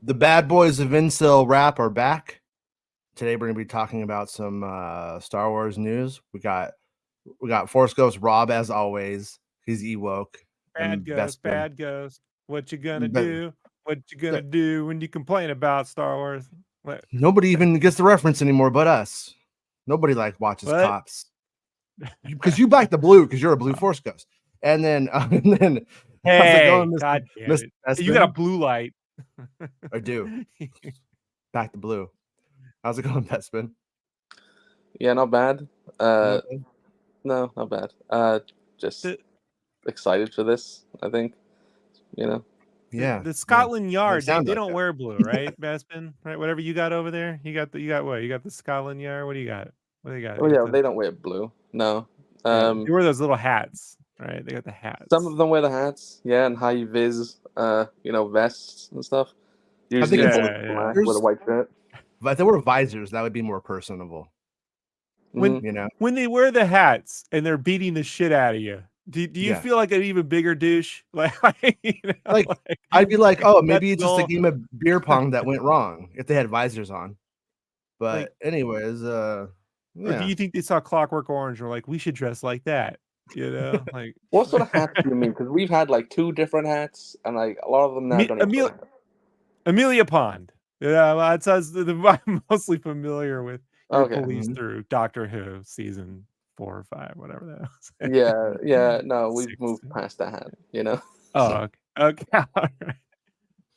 The bad boys of Incel Rap are back. Today we're gonna be talking about some Star Wars news. We got Force Ghost Rob as always. He's Ewok Bad and ghost, Bespin. bad ghost. What you gonna But do? What you gonna do when you complain about Star Wars? What? nobody even gets the reference anymore but us. Nobody watches What? cops. Because you back the blue because you're a blue Force Ghost. And then how's it Hey, going, God damn Mr. it! You got a Bespin? blue light. I do. Back the blue. How's it going, Bespin? Yeah, not bad. Uh, Not bad. no, not bad. Just the, excited for this. I think the Yeah. the Yeah. Scotland They Yard, they, sound they like don't it. wear blue, right, Bespin? Right, whatever you got over there, you got what? You got the Scotland Yard. What do you got? What do you got? Oh You got yeah, the they don't wear blue. No. they wear those little hats, right? They got the Some hats. of them wear the hats. Yeah, and high vis. Vests and stuff. I think Usually it's Yeah. black with a visors. white shirt. But if they were visors, that would be more personable. When Mm. You know? when they wear the hats and they're beating the shit out of you, do you Yeah. feel like an even bigger douche? Like, Like like I'd be like, oh, that's maybe it's just a all. game of beer pong that went wrong if they had visors on. Like, But anyways, or do yeah. you think they saw Clockwork Orange and were like, we should dress like that? Like What sort of hats do you mean? Because we've had like two different hats, and like a lot of them now don't even Emil, fit. Amelia Pond. Yeah, well, it says I'm mostly familiar with your Okay. police Mhm. through Doctor Who season 4 or 5, whatever that was. Yeah, yeah. No, we've 6. moved past that hat. Oh, okay. Okay. All right. We've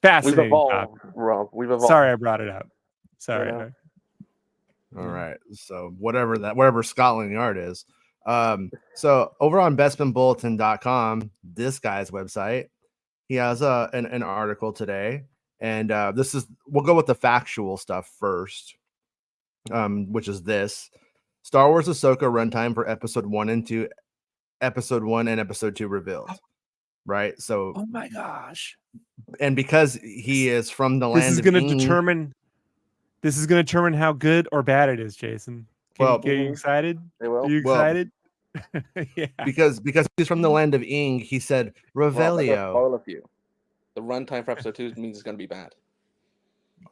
Fascinating topic. evolved, Rob. We've Sorry evolved. I brought it up. You Sorry. know. All right. So whatever Scotland Yard is. So over on bestmanbulletin.com, this guy's website, he has an article today. And we'll go with the factual stuff first, which is this. Star Wars Ahsoka runtime for episode 1 and 2, episode 1 and episode 2 revealed. Right? So Oh my gosh. and because he is from the This land is of going to Ing, determine how good or bad it is, Jason. Get you Mhm. excited? They Are will. you well, excited? Yeah. because he's from the land of Ing, he said Rob, I got Revelio. spoil a few. The runtime for episode 2 means it's gonna be bad.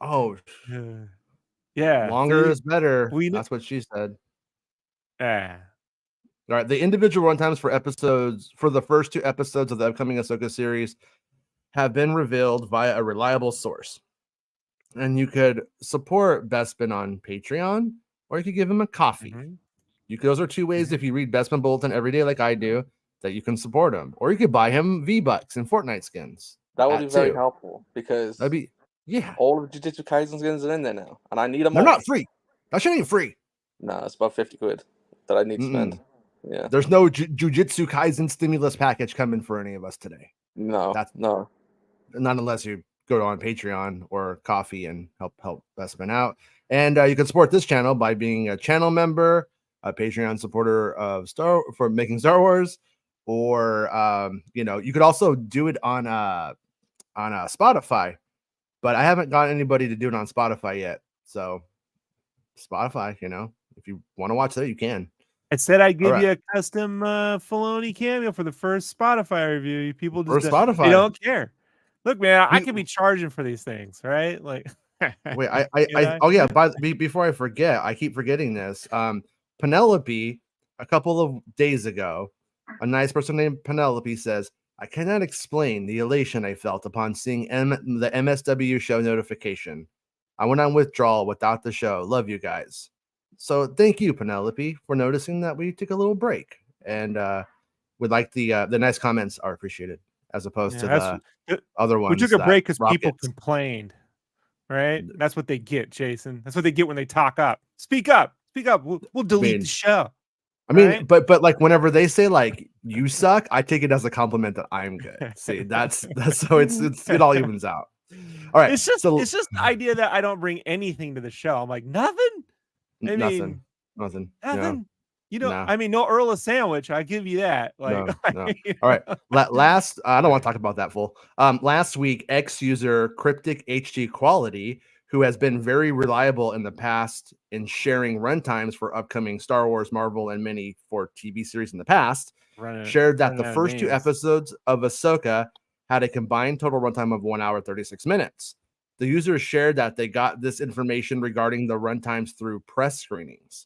Oh, Yeah. longer See, is better. we That's what she said. ah. All right, the individual runtimes for the first 2 episodes of the upcoming Ahsoka series have been revealed via a reliable source. And you could support Bespin on Patreon, or you could give him a coffee. Mhm. Those are 2 ways if you read Bespin Bulletin every day like I do, that you can support him. Or you could buy him V-Bucks and Fortnite skins. That would be very Too. helpful because That'd be yeah. all of Jujutsu Kaisen skins are in there now, and I need them They're all. not free. That shit ain't free. No, it's about 50 quid that I need to spend. Mm-mm. Yeah. There's no Jujutsu Kaisen stimulus package coming for any of us today. No. That's No. not unless you go on Patreon or Coffee and help Bespin out. And you can support this channel by being a channel member, a Patreon supporter of Making Star Wars, or you could also do it on Spotify. But I haven't got anybody to do it on Spotify yet. So Spotify, if you want to watch that, you can. I said I'd All give right. you a custom Filoni cameo for the first Spotify review. People For just Spotify. they don't care. Look, man, I We- could be charging for these things, right? Like, Wait, you know? oh yeah, before I forget, I keep forgetting this. Penelope, a couple of days ago, a nice person named Penelope says, I cannot explain the elation I felt upon seeing the MSW show notification. I went on withdrawal without the show. Love you guys. So thank you, Penelope, for noticing that we took a little break. And would like the nice comments are appreciated as opposed to the other ones. We took a break because people rockets. complained. Right? That's what they get, Jason. That's what they get when they talk up. Speak up. Speak up. We'll delete the show. I mean, right? but like whenever they say like you suck, I take it as a compliment that I'm good. See, that's so it all evens out. All right. It's just the idea that I don't bring anything to the show. I'm like, nothing. I mean, nothing. No. You know, No. I mean, no Earl of Sandwich. I give you that. Like, no. All right. Last, I don't want to talk about that full. Last week, X user Cryptic HD Quality, who has been very reliable in the past in sharing runtimes for upcoming Star Wars, Marvel, and many for TV series in the past, shared that the first 2 episodes of Ahsoka had a combined total runtime of 1 hour 36 minutes. the users shared that they got this information regarding the runtimes through press screenings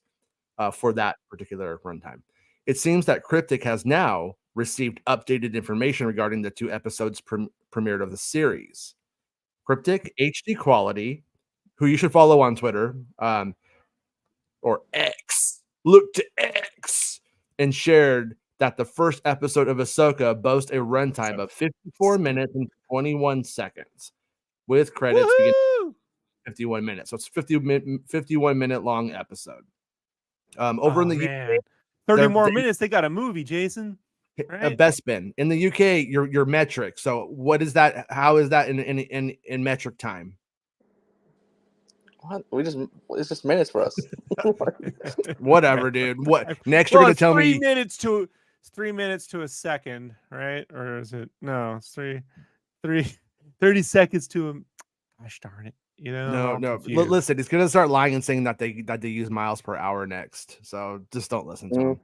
for that particular runtime. It seems that Cryptic has now received updated information regarding the 2 episodes premiered of the series. Cryptic HD Quality, who you should follow on Twitter, or X, look to X, and shared that the first episode of Ahsoka boasts a runtime of 54 minutes and 21 seconds, with credits beginning 51 minutes. So it's 51 minute long episode. Over in the UK, 30 more minutes, they got a movie, Jason. Right? Bespin. In the UK, your metric. So what is that? How is that in metric time? What? It's just minutes for us. Whatever, dude. What next? You're gonna tell me 3 minutes to a second, right? Or is it no? It's 30 seconds to a. Gosh darn it! You know, no. Listen, he's gonna start lying and saying that they use miles per hour next. So just don't listen to him.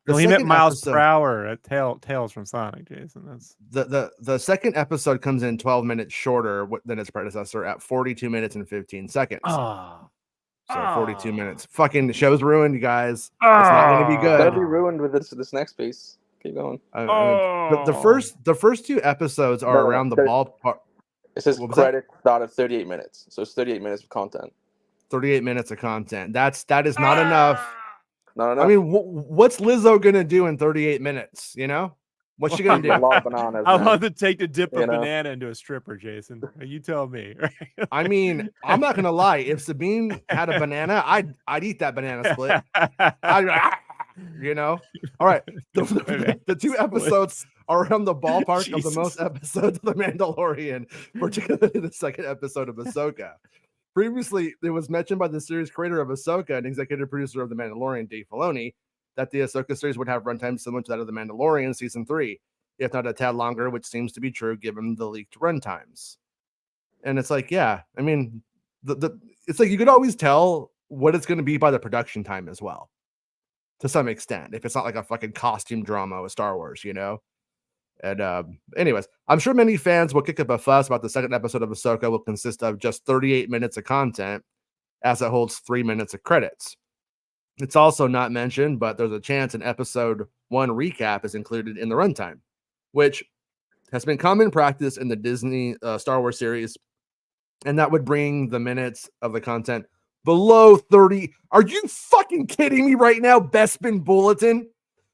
He meant miles per hour at Tales from Sonic, Jason. That's the second episode comes in 12 minutes shorter than its predecessor at 42 minutes and 15 seconds. So 42 minutes. Fucking the show's ruined, you guys. It's not going to be good. That'll be ruined with this next piece. Keep going. The first 2 episodes are around the ballpark. It says credit started 38 minutes, so it's 38 minutes of content. 38 minutes of content. That is not enough. Not enough. I mean, what's Lizzo gonna do in 38 minutes? You know, what's she gonna do? A lot of bananas. How long does it take to dip a banana into a stripper, Jason? You tell me. I mean, I'm not gonna lie. If Sabine had a banana, I'd eat that banana split. You know. All right. The 2 episodes are around the ballpark of the most episodes of The Mandalorian, particularly the second episode of Ahsoka. Previously, it was mentioned by the series creator of Ahsoka and executive producer of The Mandalorian, Dave Filoni, that the Ahsoka series would have runtime similar to that of The Mandalorian Season 3, if not a tad longer, which seems to be true given the leaked runtimes. And it's like, yeah, I mean, it's like you could always tell what it's going to be by the production time as well, to some extent, if it's not like a fucking costume drama with Star Wars, you know? And anyways, I'm sure many fans will kick up a fuss about the second episode of Ahsoka will consist of just 38 minutes of content, as it holds 3 minutes of credits. It's also not mentioned, but there's a chance an episode 1 recap is included in the runtime, which has been common practice in the Disney Star Wars series, and that would bring the minutes of the content below 30. Are you fucking kidding me right now, Bespin Bulletin?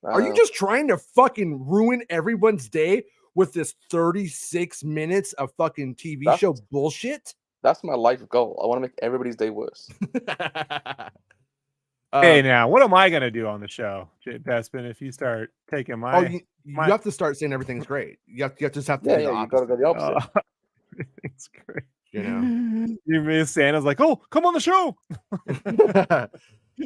Are you just trying to fucking ruin everyone's day with this 36 minutes of fucking TV show bullshit? That's my life goal. I want to make everybody's day worse. Hey, now, what am I going to do on the show, Bespin, if you start taking my... you have to start saying everything's great. You just have to do the opposite. You got to go the opposite. Everything's great. You know? You mean Santa's like, oh, come on the show.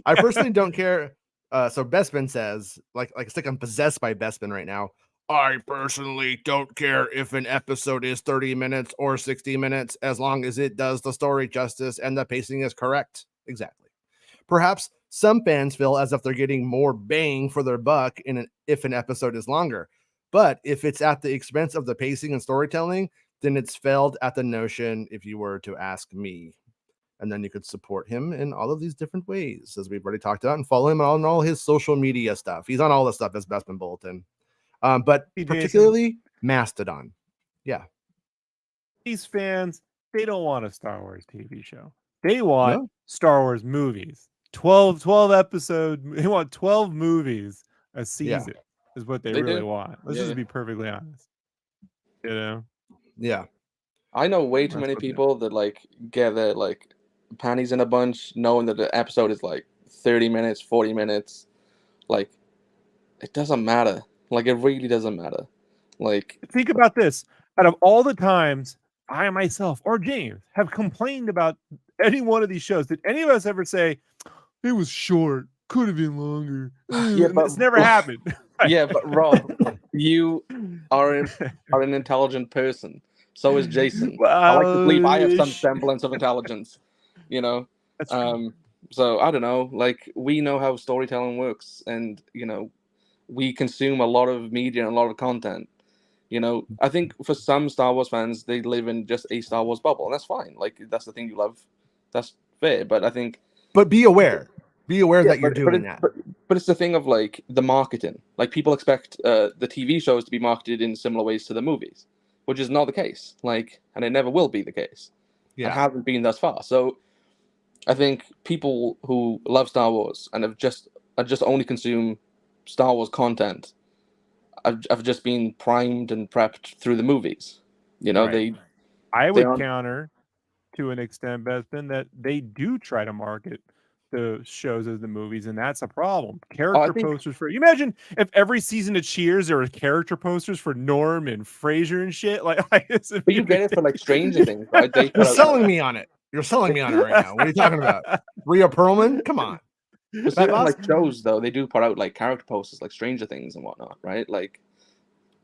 I personally don't care. So Bespin says, it's like I'm possessed by Bespin right now. I personally don't care if an episode is 30 minutes or 60 minutes, as long as it does the story justice and the pacing is correct. Exactly. Perhaps some fans feel as if they're getting more bang for their buck if an episode is longer. But if it's at the expense of the pacing and storytelling, then it's failed at the notion, if you were to ask me. And then you could support him in all of these different ways, as we've already talked about, and follow him on all his social media stuff. He's on all the stuff as Bespin Bulletin. But particularly Mastodon. Yeah. These fans, they don't want a Star Wars TV show. They want Star Wars movies. 12 episodes. They want 12 movies a season is what they really want. Let's just be perfectly honest. You know? Yeah. I know way too many people that get their panties in a bunch knowing that the episode is 30 minutes, 40 minutes. It doesn't matter. It really doesn't matter. Think about this. Out of all the times I myself or James have complained about any one of these shows, did any of us ever say it was short, could have been longer? Yeah, but it's never happened. Yeah, but Rob, you are an intelligent person. So is Jason. I like to believe I have some semblance of intelligence. You know? So I don't know. We know how storytelling works, and we consume a lot of media and a lot of content. You know, I think for some Star Wars fans, they live in just a Star Wars bubble, and that's fine. Like that's the thing you love. That's fair. But I think, But be aware. Be aware yeah, that you're doing that. But it's the thing of like the marketing. Like people expect the TV shows to be marketed in similar ways to the movies, which is not the case. Like, and it never will be the case. Yeah. It hasn't been thus far. So I think people who love Star Wars and have just only consume Star Wars content, I've just been primed and prepped through the movies. You know, Right. I they would aren't. counter to an extent, Bespin, that they do try to market the shows as the movies, and that's a problem. Character think- posters for you imagine if every season of Cheers there were character posters for Norm and Frasier and shit. Like, But you get it for like Stranger Things, right? They You're selling me on it. You're selling me on it right now. What are you talking about? Rhea Perlman? Come on. For certain like shows though, they do put out like character posters like Stranger Things and whatnot, right? Like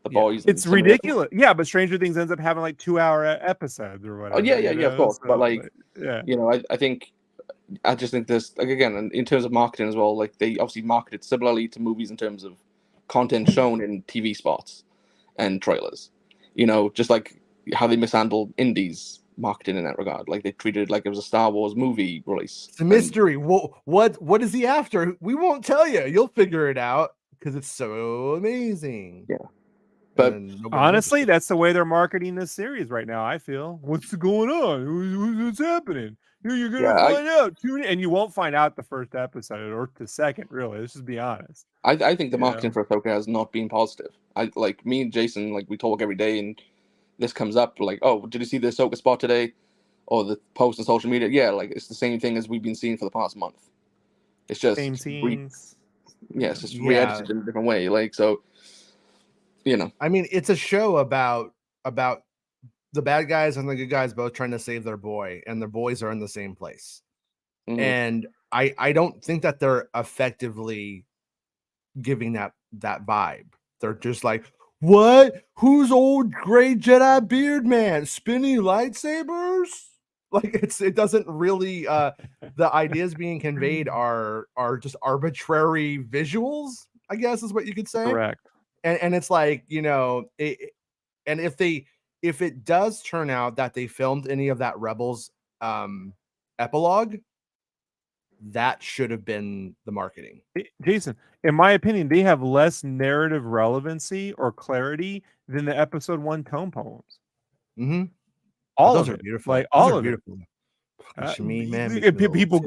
the boys. It's ridiculous. Yeah, but Stranger Things ends up having like 2-hour episodes or whatever. Oh yeah, of course. So, but like, yeah, you know, I just think this, like, again, in terms of marketing as well, like they obviously marketed similarly to movies in terms of content shown in TV spots and trailers. You know, just like how they mishandled indies marketing in that regard. Like they treated it like it was a Star Wars movie release. It's a mystery. What is he after? We won't tell you. You'll figure it out because it's so amazing. Yeah. But honestly, that's the way they're marketing this series right now. I feel. What's going on? What's happening? You're gonna find out. Tune in, and you won't find out the first episode or the second. Really, let's just be honest. I think the marketing for Ahsoka has not been positive. I like me and Jason, like we talk every day, and this comes up like, oh, did you see the Ahsoka spot today, or the post on social media? Yeah, like it's the same thing as we've been seeing for the past month. It's just same scenes. It's just re-edited in a different way. Like so. You know, I mean, it's a show about the bad guys and the good guys both trying to save their boy, and their boys are in the same place. Mm-hmm. And I don't think that they're effectively giving that vibe. They're just like, what? Who's old gray Jedi beard man? Spinny lightsabers? Like it doesn't really the ideas being conveyed are just arbitrary visuals, I guess is what you could say. Correct. And it's like, you know, and if it does turn out that they filmed any of that Rebels epilogue, that should have been the marketing. Jason, in my opinion, they have less narrative relevancy or clarity than the episode 1 tone poems. Mm-hmm. All those of are it. beautiful. Like those all are of beautiful. it. Man, people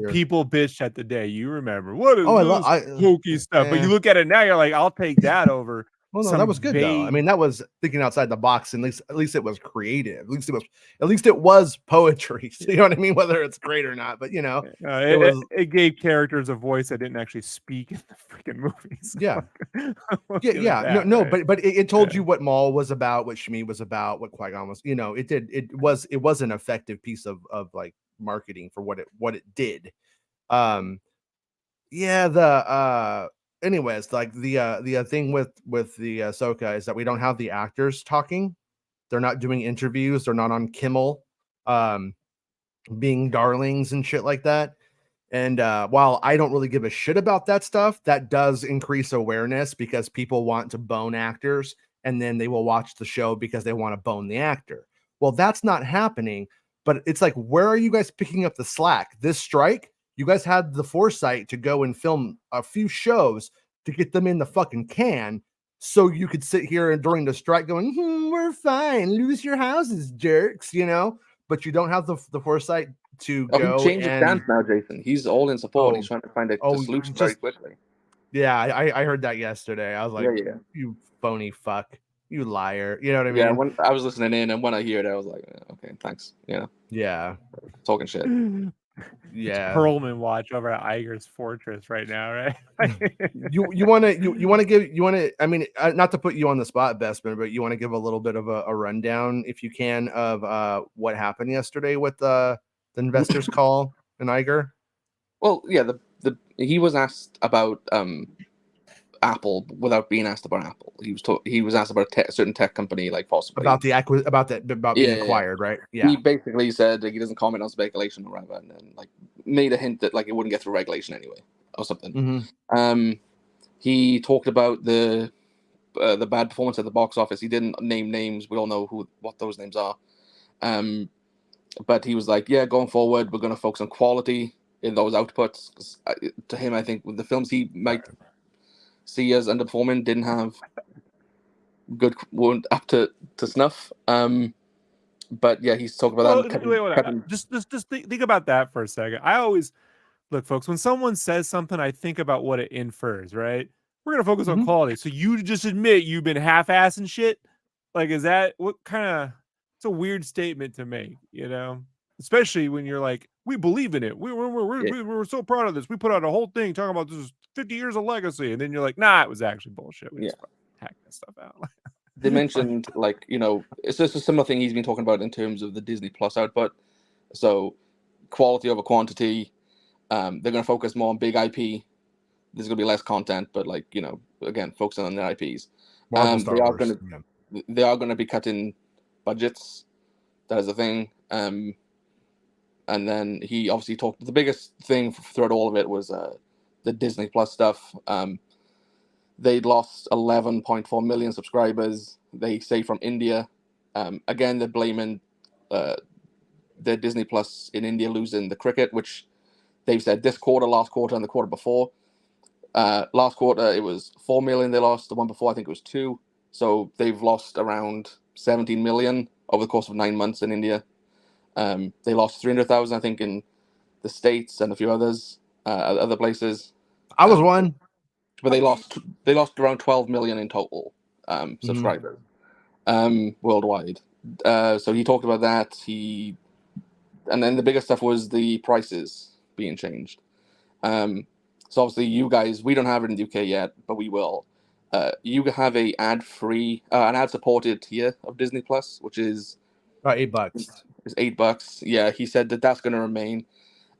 bitched at the day. You remember what is hokey stuff? But you look at it now, you're like, I'll take that over. Well, no, that was good though. I mean, that was thinking outside the box, and at least it was creative. At least it was poetry. So, you know what I mean? Whether it's great or not, but you know, it gave characters a voice that didn't actually speak in the freaking movies. Yeah, that, no, right? but it told you what Maul was about, what Shmi was about, what Qui-Gon was. You know, it did. It was an effective piece of like marketing for what it did. Anyways, like the thing with the Ahsoka is that we don't have the actors talking. They're not doing interviews. They're not on Kimmel, being darlings and shit like that. And while I don't really give a shit about that stuff, that does increase awareness because people want to bone actors, and then they will watch the show because they want to bone the actor. Well, that's not happening. But it's like, where are you guys picking up the slack? This strike? You guys had the foresight to go and film a few shows to get them in the fucking can so you could sit here and during the strike going, we're fine. Lose your houses, jerks, you know? But you don't have the foresight to go. He changed his stance now, Jason. He's all in support. He's trying to find a solution very quickly. Yeah, I heard that yesterday. I was like, you phony fuck. You liar. You know what I mean? Yeah, when I was listening in, and when I hear it, I was like, okay, thanks. You know? Yeah. Talking shit. Yeah, Perlman watch over at Iger's Fortress right now, right? you want to I mean, not to put you on the spot, Bestman, but you want to give a little bit of a rundown, if you can, of what happened yesterday with the investors call in Iger. Well, yeah, he was asked about Apple without being asked about Apple. He was asked about a certain tech company, like possibly about being acquired, right? Yeah. He basically said he doesn't comment on speculation or whatever, and then like made a hint that like it wouldn't get through regulation anyway or something. Mm-hmm. He talked about the the bad performance at the box office. He didn't name names. We all know what those names are. But he was like, yeah, going forward, we're going to focus on quality in those outputs. 'Cause, to him, I think the films he might see as underperforming didn't have weren't up to snuff. But yeah, he's talking about cutting. Just think about that for a second. I always look, folks, when someone says something, I think about what it infers, right? We're gonna focus on quality. So you just admit you've been half-assing shit. Like, is that what kind of? It's a weird statement to make, you know. Especially when you're like, we believe in it. We're so proud of this. We put out a whole thing talking about this 50 years of legacy, and then you're like, nah, it was actually bullshit. We just hacked that stuff out. They mentioned, like, you know, it's just a similar thing he's been talking about in terms of the Disney Plus output. So quality over quantity. They're going to focus more on big IP. There's going to be less content, but, like, you know, again, focusing on the IPs. They are going to be cutting budgets. That is the thing. And then he obviously talked. The biggest thing throughout all of it was the Disney Plus stuff. They'd lost 11.4 million subscribers. They say from India. Again, they're blaming their Disney Plus in India losing the cricket, which they've said this quarter, last quarter, and the quarter before. Last quarter, it was 4 million they lost. The one before, I think it was 2. So they've lost around 17 million over the course of 9 months in India. They lost 300,000, I think, in the States and a few others, other places. I was one. But they lost around 12 million in total subscribers worldwide. So he talked about that. And then the biggest stuff was the prices being changed. So obviously you guys, we don't have it in the UK yet, but we will. You have a ad-free, an ad-supported tier of Disney Plus, which is about $8. Is $8. Yeah, he said that's going to remain,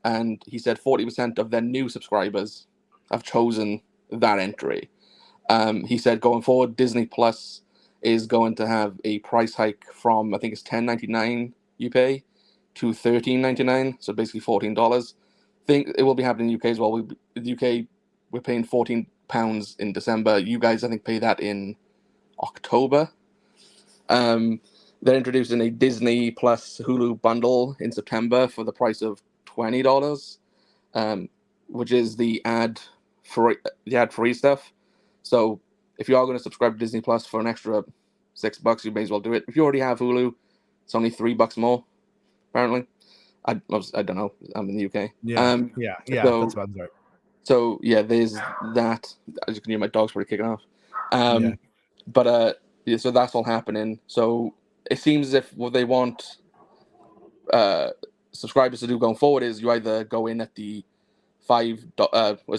and he said 40% of their new subscribers have chosen that entry. He said going forward, Disney Plus is going to have a price hike from, I think it's $10.99 you pay to $13.99, so basically $14. Think it will be happening in the UK as well. In the UK, we're paying £14 in December. You guys, I think, pay that in October. They're introducing a Disney Plus Hulu bundle in September for the price of $20, which is the ad-free stuff. So if you are going to subscribe to Disney Plus for an extra $6, you may as well do it. If you already have Hulu, it's only $3 more, apparently. I don't know. I'm in the UK. Yeah, so, that's about right. So yeah, there's that. As you can hear, my dog's probably kicking off. But so that's all happening. So it seems as if what they want subscribers to do going forward is you either go in at the it's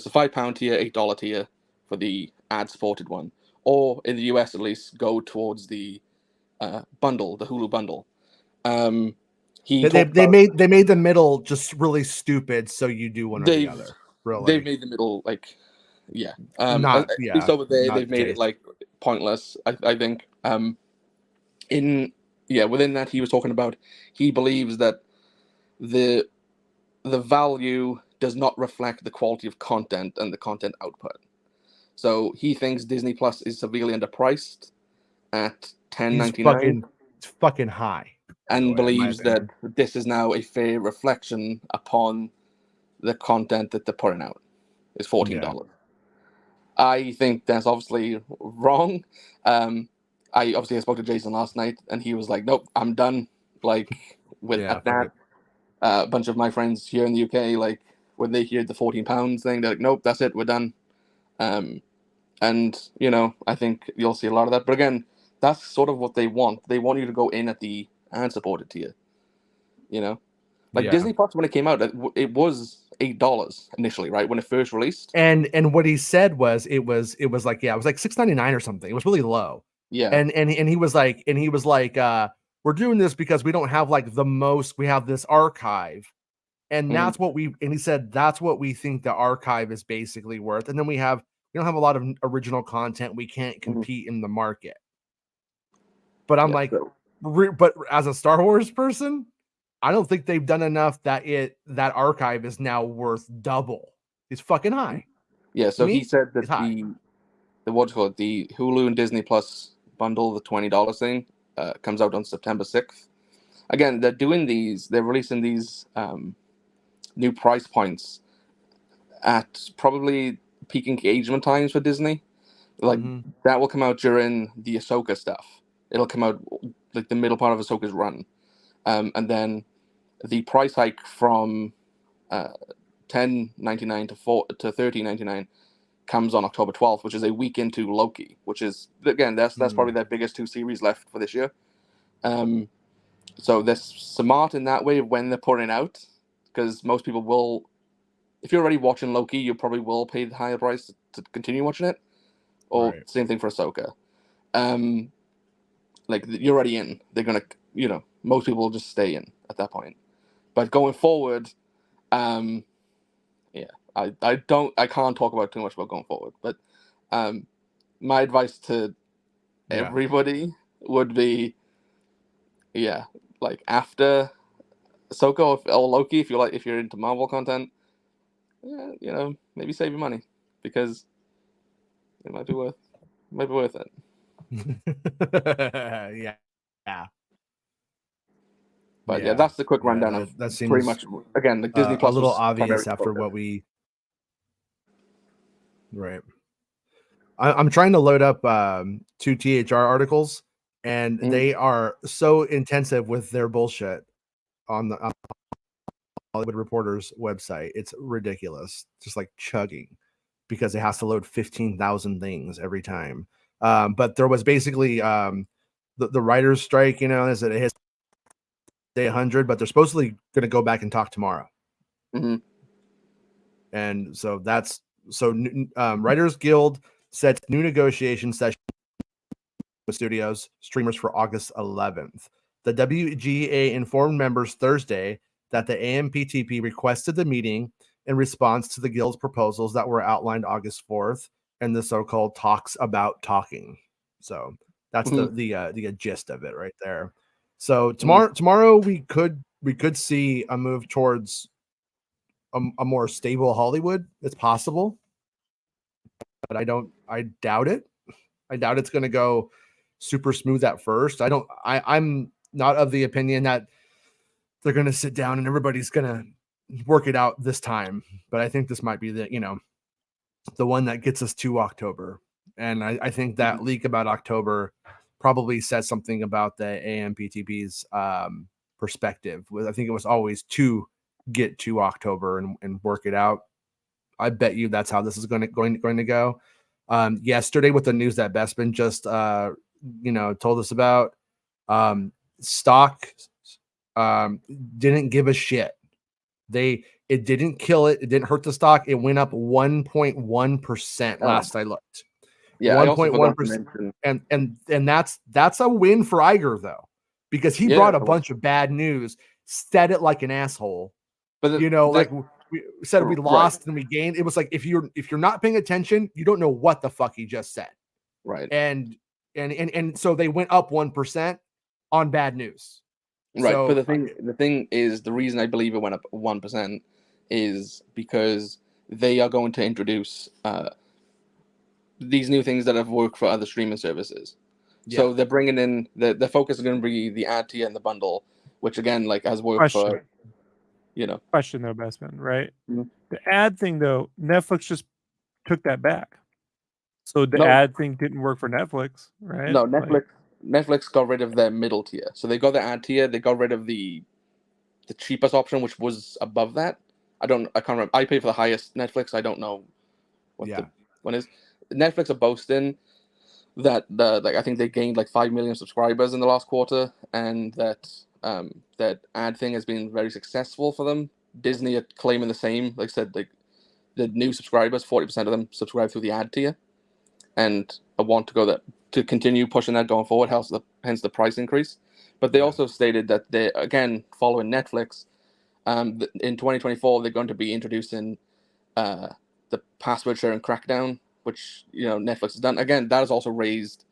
the £5 tier, $8 tier for the ad-supported one, or in the US at least, go towards the bundle, the Hulu bundle. They made the middle just really stupid, so you do one or the other. Really, they've made the middle like, yeah. At least over there, they've made it like pointless. I think. Within that, he was talking about he believes that the value does not reflect the quality of content and the content output. So he thinks Disney Plus is severely underpriced at $10.99. It's fucking high. And believes that this is now a fair reflection upon the content that they're putting out. It's $14. Yeah. I think that's obviously wrong. I spoke to Jason last night, and he was like, "Nope, I'm done." Like at that, a bunch of my friends here in the UK, like when they hear the £14 thing, they're like, "Nope, that's it, we're done." And you know, I think you'll see a lot of that. But again, that's sort of what they want. They want you to go in at the ad-supported tier. You know, like Disney Plus when it came out, it was $8 initially, right, when it first released. And what he said was it was like it was like $6.99 or something. It was really low. Yeah. And he was like we're doing this because we don't have like the most. We have this archive, and that's what and he said that's what we think the archive is basically worth. And then we don't have a lot of original content. We can't compete in the market. But I'm but as a Star Wars person, I don't think they've done enough that archive is now worth double. It's fucking high. Yeah, so he said that the Hulu and Disney Plus bundle, the $20 thing, comes out on September 6th. Again, they're releasing these new price points at probably peak engagement times for Disney. Like that will come out during the Ahsoka stuff. It'll come out like the middle part of Ahsoka's run, and then the price hike from $10.99 to $13.99 comes on October 12th, which is a week into Loki, which is, again, that's probably their biggest 2 series left for this year. So they're smart in that way of when they're putting it out, because most people will, if you're already watching Loki, you probably will pay the higher price to continue watching it. Or same thing for Ahsoka. Like, you're already in. They're going to, most people will just stay in at that point. But going forward, I can't talk about too much about going forward. But my advice to everybody would be, like after Ahsoka or Loki, if you're into Marvel content, maybe save your money, because it might be worth it. Yeah. But that's the quick rundown of that seems pretty much, again, the Disney Plus a little was obvious after what we. Right. I'm trying to load up 2 THR articles, and they are so intensive with their bullshit on the Hollywood Reporter's website. It's ridiculous, just like chugging, because it has to load 15,000 things every time. But there was basically the writers' strike, is that it hits day 100, but they're supposedly going to go back and talk tomorrow. And so Writers Guild sets new negotiation session with studios streamers for August 11th. The WGA informed members Thursday that the AMPTP requested the meeting in response to the Guild's proposals that were outlined August 4th and the so-called talks about talking. So that's the gist of it right there. So tomorrow we could see a move towards a more stable Hollywood. It's possible, but I doubt it. I doubt it's going to go super smooth at first. I'm not of the opinion that they're going to sit down and everybody's going to work it out this time. But I think this might be the one that gets us to October. And I think that leak about October probably says something about the AMPTP's perspective. I think it was always to get to October and work it out. I bet you that's how this is going to go. Yesterday, with the news that Bespin just told us about, stock didn't give a shit. It didn't kill it. It didn't hurt the stock. It went up 1.1% last I looked. Yeah, 1.1%. And that's a win for Iger, though, because he brought a bunch of bad news, said it like an asshole. But like we said, we lost and we gained. It was like, if you're not paying attention, you don't know what the fuck he just said. Right. And so they went up 1% on bad news. Right. So, but the thing is, the reason I believe it went up 1% is because they are going to introduce these new things that have worked for other streaming services. Yeah. So they're bringing in the focus is going to be the ad tier and the bundle, which again, like, has worked for. Question though, Bestman, right? The ad thing though, Netflix just took that back. So the ad thing didn't work for Netflix, right? No, Netflix got rid of their middle tier. So they got the ad tier, they got rid of the cheapest option, which was above that. I can't remember. I pay for the highest Netflix. I don't know what the one is. Netflix are boasting that I think they gained like 5 million subscribers in the last quarter, and that that ad thing has been very successful for them. Disney are claiming the same. Like I said, like the new subscribers, 40% of them subscribe through the ad tier, and I want to continue pushing that going forward. Hence the price increase. But they also stated that they, again, following Netflix, in 2024 they're going to be introducing the password sharing crackdown, which Netflix has done. Again, that has also raised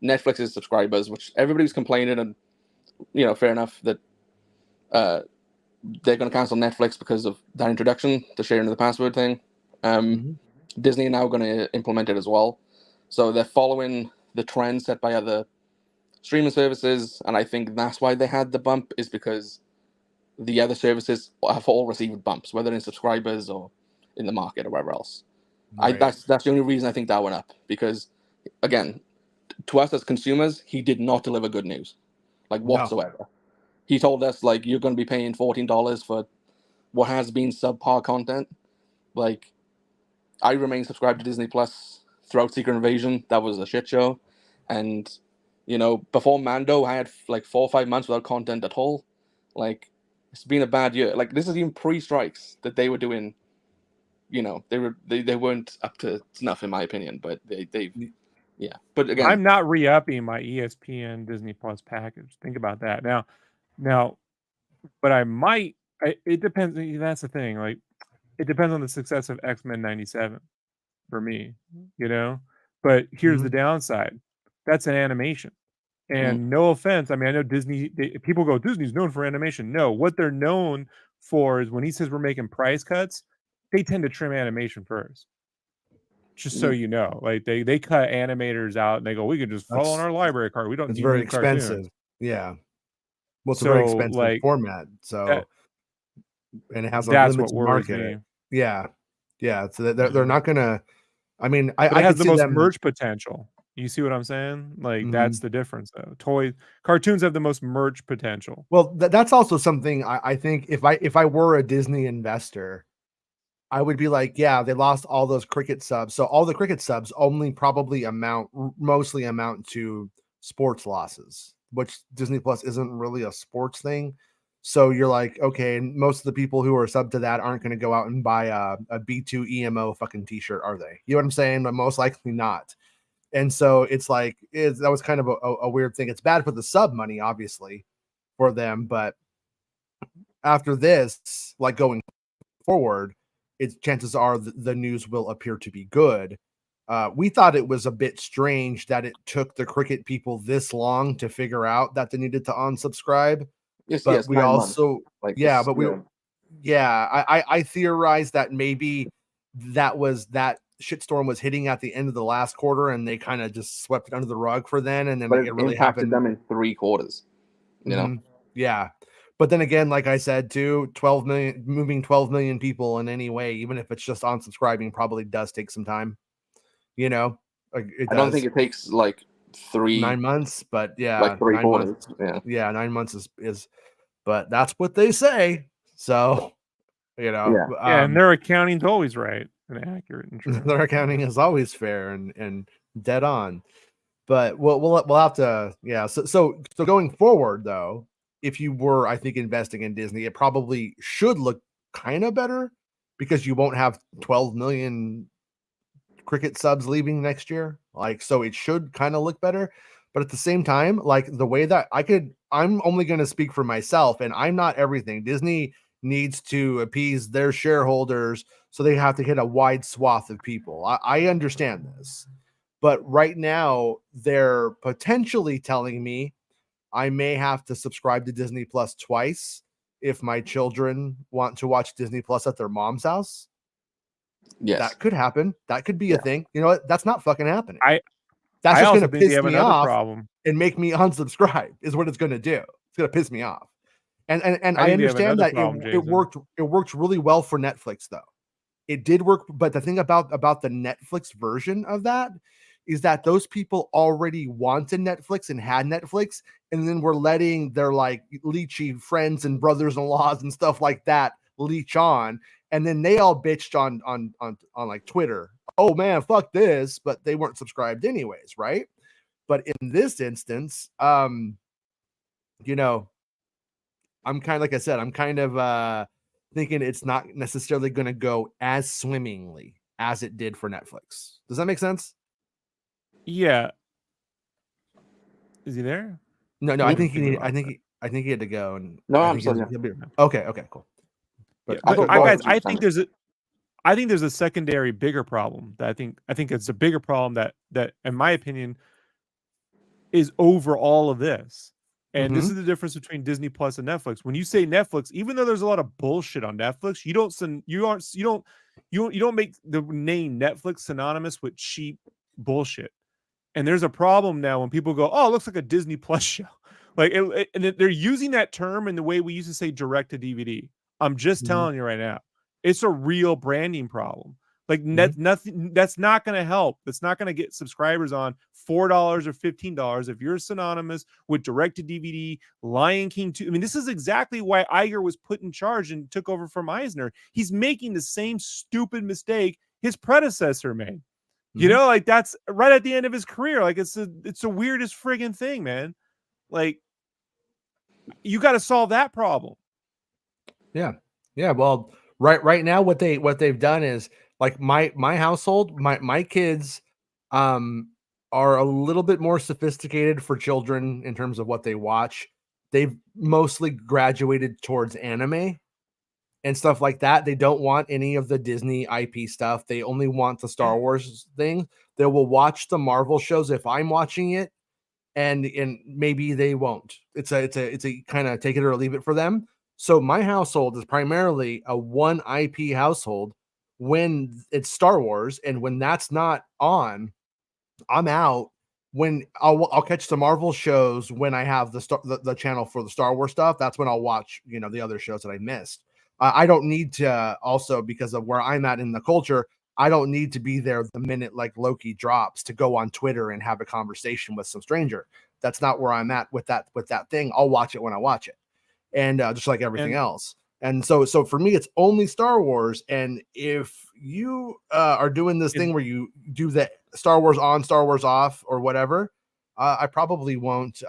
Netflix's subscribers, which everybody's complaining, and fair enough that they're going to cancel Netflix because of that introduction, the sharing of the password thing. Disney are now going to implement it as well. So they're following the trend set by other streaming services, and I think that's why they had the bump, is because the other services have all received bumps, whether in subscribers or in the market or wherever else. Right. That's the only reason I think that went up, because again, to us as consumers, he did not deliver good news, like whatsoever. No. He told us like you're going to be paying $14 for what has been subpar content. Like, I remain subscribed to Disney Plus throughout Secret Invasion. That was a shit show, and you know, before Mando, I had like 4 or 5 months without content at all. Like, it's been a bad year. Like, this is even pre-strikes that they were doing. You know, they weren't up to snuff in my opinion, but they've yeah. But again, I'm not re-upping my ESPN Disney Plus package. Think about that now. But I might. It depends. That's the thing. Like, it depends on the success of X-Men '97 for me. You know. But here's the downside. That's an animation. And no offense, I mean, I know Disney, people go, Disney's known for animation. No, what they're known for is when he says we're making price cuts, they tend to trim animation first. Just so you know, like they cut animators out and they go, we can just follow on our library card. We don't need very new expensive. Cartoons. Yeah. Well, it's a very expensive format. So, and it has a limited market. Yeah. Yeah. So they're not going to, I mean, it has the most merch potential. You see what I'm saying? Like, that's the difference, though. Cartoons have the most merch potential. Well, that's also something I think if I were a Disney investor, I would be like, yeah, they lost all those cricket subs. So all the cricket subs only probably mostly amount to sports losses, which Disney Plus isn't really a sports thing. So you're like, okay, and most of the people who are sub to that aren't going to go out and buy a B2 EMO fucking t-shirt, are they? You know what I'm saying? But most likely not. And so it's like, that was kind of a weird thing. It's bad for the sub money, obviously, for them. But after this, like going forward, chances are the news will appear to be good. We thought it was a bit strange that it took the cricket people this long to figure out that they needed to unsubscribe. But we also, I theorized that maybe that shitstorm was hitting at the end of the last quarter and they kind of just swept it under the rug for then, and then it really impacted them in 3 quarters. You know, yeah. But then again, like I said, too, 12 million, moving 12 million people in any way, even if it's just unsubscribing, probably does take some time. You know, like I don't think it takes like 9 months, but yeah, like 3 quarters. Months, yeah, 9 months is, but that's what they say. So, you know, and their accounting's always right and accurate and true. Their accounting is always fair and dead on. But we'll have to, yeah. So going forward, though, if you were, I think, investing in Disney, it probably should look kind of better because you won't have 12 million cricket subs leaving next year. Like, so it should kind of look better. But at the same time, like the way that I'm only going to speak for myself, and I'm not everything. Disney needs to appease their shareholders, so they have to hit a wide swath of people. I understand this. But right now, they're potentially telling me I may have to subscribe to Disney Plus twice if my children want to watch Disney Plus at their mom's house. Yes. That could happen. That could be a thing. You know what? That's not fucking happening. That's just going to piss me off and make me unsubscribe is what it's going to do. It's going to piss me off. And I understand that it worked really well for Netflix, though. It did work, but the thing about the Netflix version of that is that those people already wanted Netflix and had Netflix, and then we're letting their like leechy friends and brothers-in-laws and stuff like that leech on, and then they all bitched on like Twitter. Oh man, fuck this, but they weren't subscribed anyways, right? But in this instance, you know, I'm kind of, like I said, I'm kind of thinking it's not necessarily going to go as swimmingly as it did for Netflix. Does that make sense? Yeah. Is he there? No, I think he had to go. And no, I'm sorry. Okay, cool. But guys, I think there's a secondary bigger problem that I think it's a bigger problem that in my opinion is over all of this. And this is the difference between Disney Plus and Netflix. When you say Netflix, even though there's a lot of bullshit on Netflix, you don't make the name Netflix synonymous with cheap bullshit. And there's a problem now when people go, "Oh, it looks like a Disney Plus show." Like, and they're using that term in the way we used to say direct to DVD. I'm just telling you right now, it's a real branding problem. Like, nothing. That's not going to help. That's not going to get subscribers on $4 or $15 if you're synonymous with direct to DVD, Lion King 2. I mean, this is exactly why Iger was put in charge and took over from Eisner. He's making the same stupid mistake his predecessor made. You know, like, that's right at the end of his career. Like, it's the weirdest friggin' thing, man. Like, you got to solve that problem. Yeah. Well, right now, what they've done is, like, my household, my kids, are a little bit more sophisticated for children in terms of what they watch. They've mostly graduated towards anime and stuff like that. They don't want any of the Disney IP stuff. They only want the Star Wars thing. They will watch the Marvel shows if I'm watching it, and maybe they won't. It's a kind of take it or leave it for them. So my household is primarily a one IP household when it's Star Wars, and when that's not on, I'm out. When I'll catch the Marvel shows when I have the channel for the Star Wars stuff. That's when I'll watch, the other shows that I missed. I don't need to, also because of where I'm at in the culture, I don't need to be there the minute like Loki drops to go on Twitter and have a conversation with some stranger. That's not where I'm at with that thing. I'll watch it when I watch it, and just like everything else. And so for me, it's only Star Wars. And if you are doing this thing where you do the Star Wars on, Star Wars off, or whatever, I probably won't.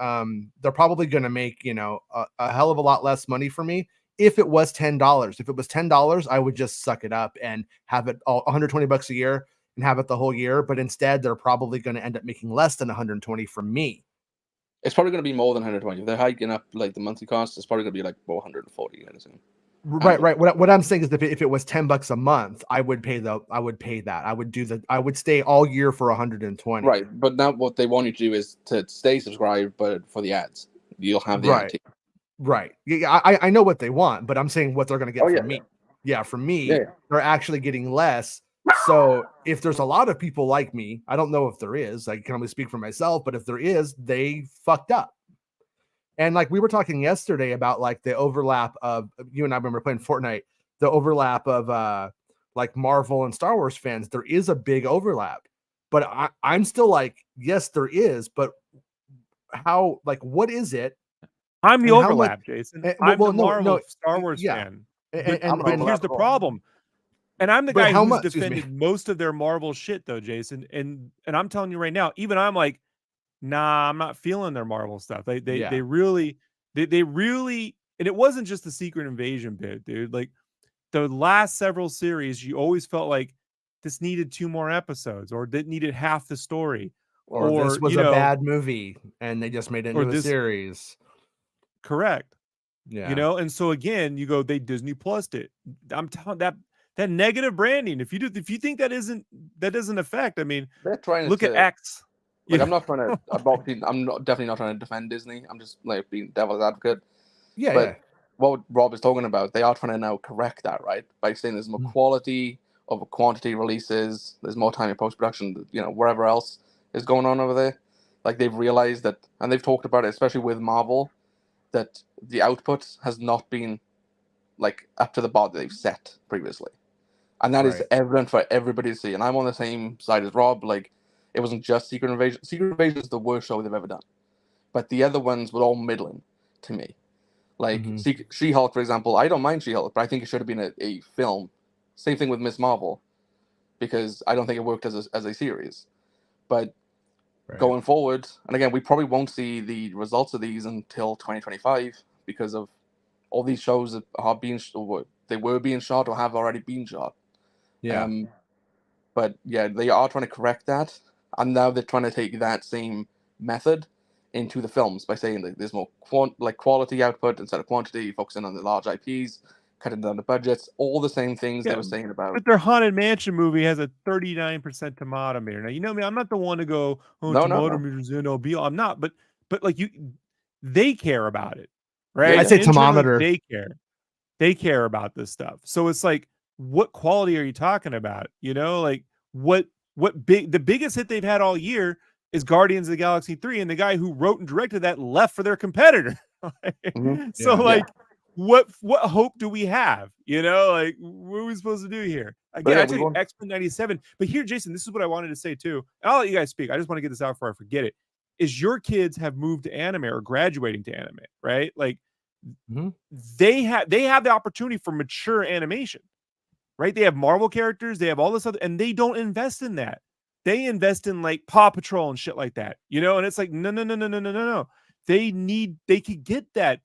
They're probably going to make, a hell of a lot less money for me. If it was $10, if it was $10, I would just suck it up and have it all $120 a year and have it the whole year. But instead, they're probably going to end up making less than 120 from me. It's probably going to be more than 120. If they're hiking up like the monthly cost, it's probably going to be like 440. I assume. Right. What I'm saying is, if it was $10 a month, I would pay that. I would stay all year for 120. Right, but now what they want you to do is to stay subscribed, but for the ads, you'll have the ad. Right. Yeah, I know what they want, but I'm saying what they're going to get from me. Yeah, from me, they're actually getting less. So if there's a lot of people like me, I don't know if there is. I can only speak for myself, but if there is, they fucked up. And like we were talking yesterday about like the overlap of, you and I remember playing Fortnite, the overlap of like Marvel and Star Wars fans. There is a big overlap, but I'm still like, yes, there is, but how, like, what is it? I'm the overlap, Jason. I'm the Marvel Star Wars fan. And here's the problem. And I'm the guy who's defended most of their Marvel shit, though, Jason. And I'm telling you right now, even I'm like, nah, I'm not feeling their Marvel stuff. They really, and it wasn't just the Secret Invasion bit, dude. Like the last several series, you always felt like this needed 2 more episodes, or that needed half the story, or this was a bad movie and they just made it into a series. Correct. Yeah. And so again, you go, they Disney Plused it. I'm telling that negative branding. If you think that doesn't affect, I mean, they're trying look at X. Like, I'm not trying to. I'm definitely not trying to defend Disney. I'm just like being devil's advocate. Yeah. But what Rob is talking about, they are trying to now correct that, right? By saying there's more quality over quantity releases. There's more time in post production. Wherever else is going on over there. Like, they've realized that, and they've talked about it, especially with Marvel, that the output has not been like up to the bar that they've set previously, and that is evident for everybody to see. And I'm on the same side as Rob. Like, it wasn't just Secret Invasion. Secret Invasion is the worst show they've ever done, but the other ones were all middling to me. Like She-Hulk, for example. I don't mind She-Hulk, but I think it should have been a film. Same thing with Miss Marvel, because I don't think it worked as a series. But going forward, and again, we probably won't see the results of these until 2025 because of all these shows that are being shot or have already been shot. Yeah. But yeah, they are trying to correct that, and now they're trying to take that same method into the films by saying that there's more quality output instead of quantity, focusing on the large IPs, cutting down the budgets, all the same things they were saying about. But their Haunted Mansion movie has a 39% tomato meter. Now, you know me, I'm not the one to go, tomato meters in OB. I'm not, but like they care about it, right? Yeah. I say thermometer. They care about this stuff. So it's like, what quality are you talking about? Like the biggest hit they've had all year is Guardians of the Galaxy 3, and the guy who wrote and directed that left for their competitor. So like, what hope do we have? You know, like, what are we supposed to do here? Again, I tell you, X-Men 97. But here, Jason, this is what I wanted to say too. And I'll let you guys speak. I just want to get this out before I forget it. Is your kids have moved to anime or graduating to anime, right? Like, they have the opportunity for mature animation, right? They have Marvel characters, they have all this other, and they don't invest in that. They invest in like Paw Patrol and shit like that, you know. And it's like, no. They could get that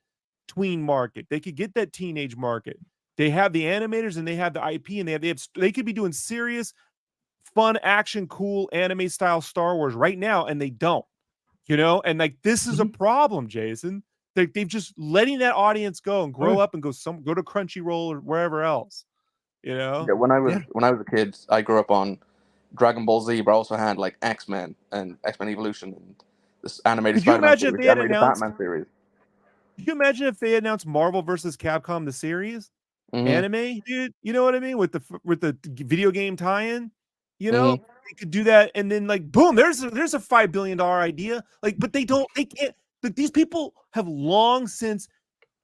tween market, they could get that teenage market. They have the animators and they have the IP, and they could be doing serious, fun, action, cool anime style Star Wars right now, and they don't, you know. And like, this is a problem, Jason. They've just letting that audience go and grow up and go to Crunchyroll or wherever else, you know. Yeah, when I was a kid, I grew up on Dragon Ball Z, but I also had like X-Men and X-Men Evolution and this animated Spider-Man series, the animated Batman series. Could you imagine if they announced Marvel versus Capcom the series anime, dude? You know what I mean, with the video game tie-in. You know, they could do that, and then like, boom, there's a $5 billion idea. Like, but they can't. But these people have long since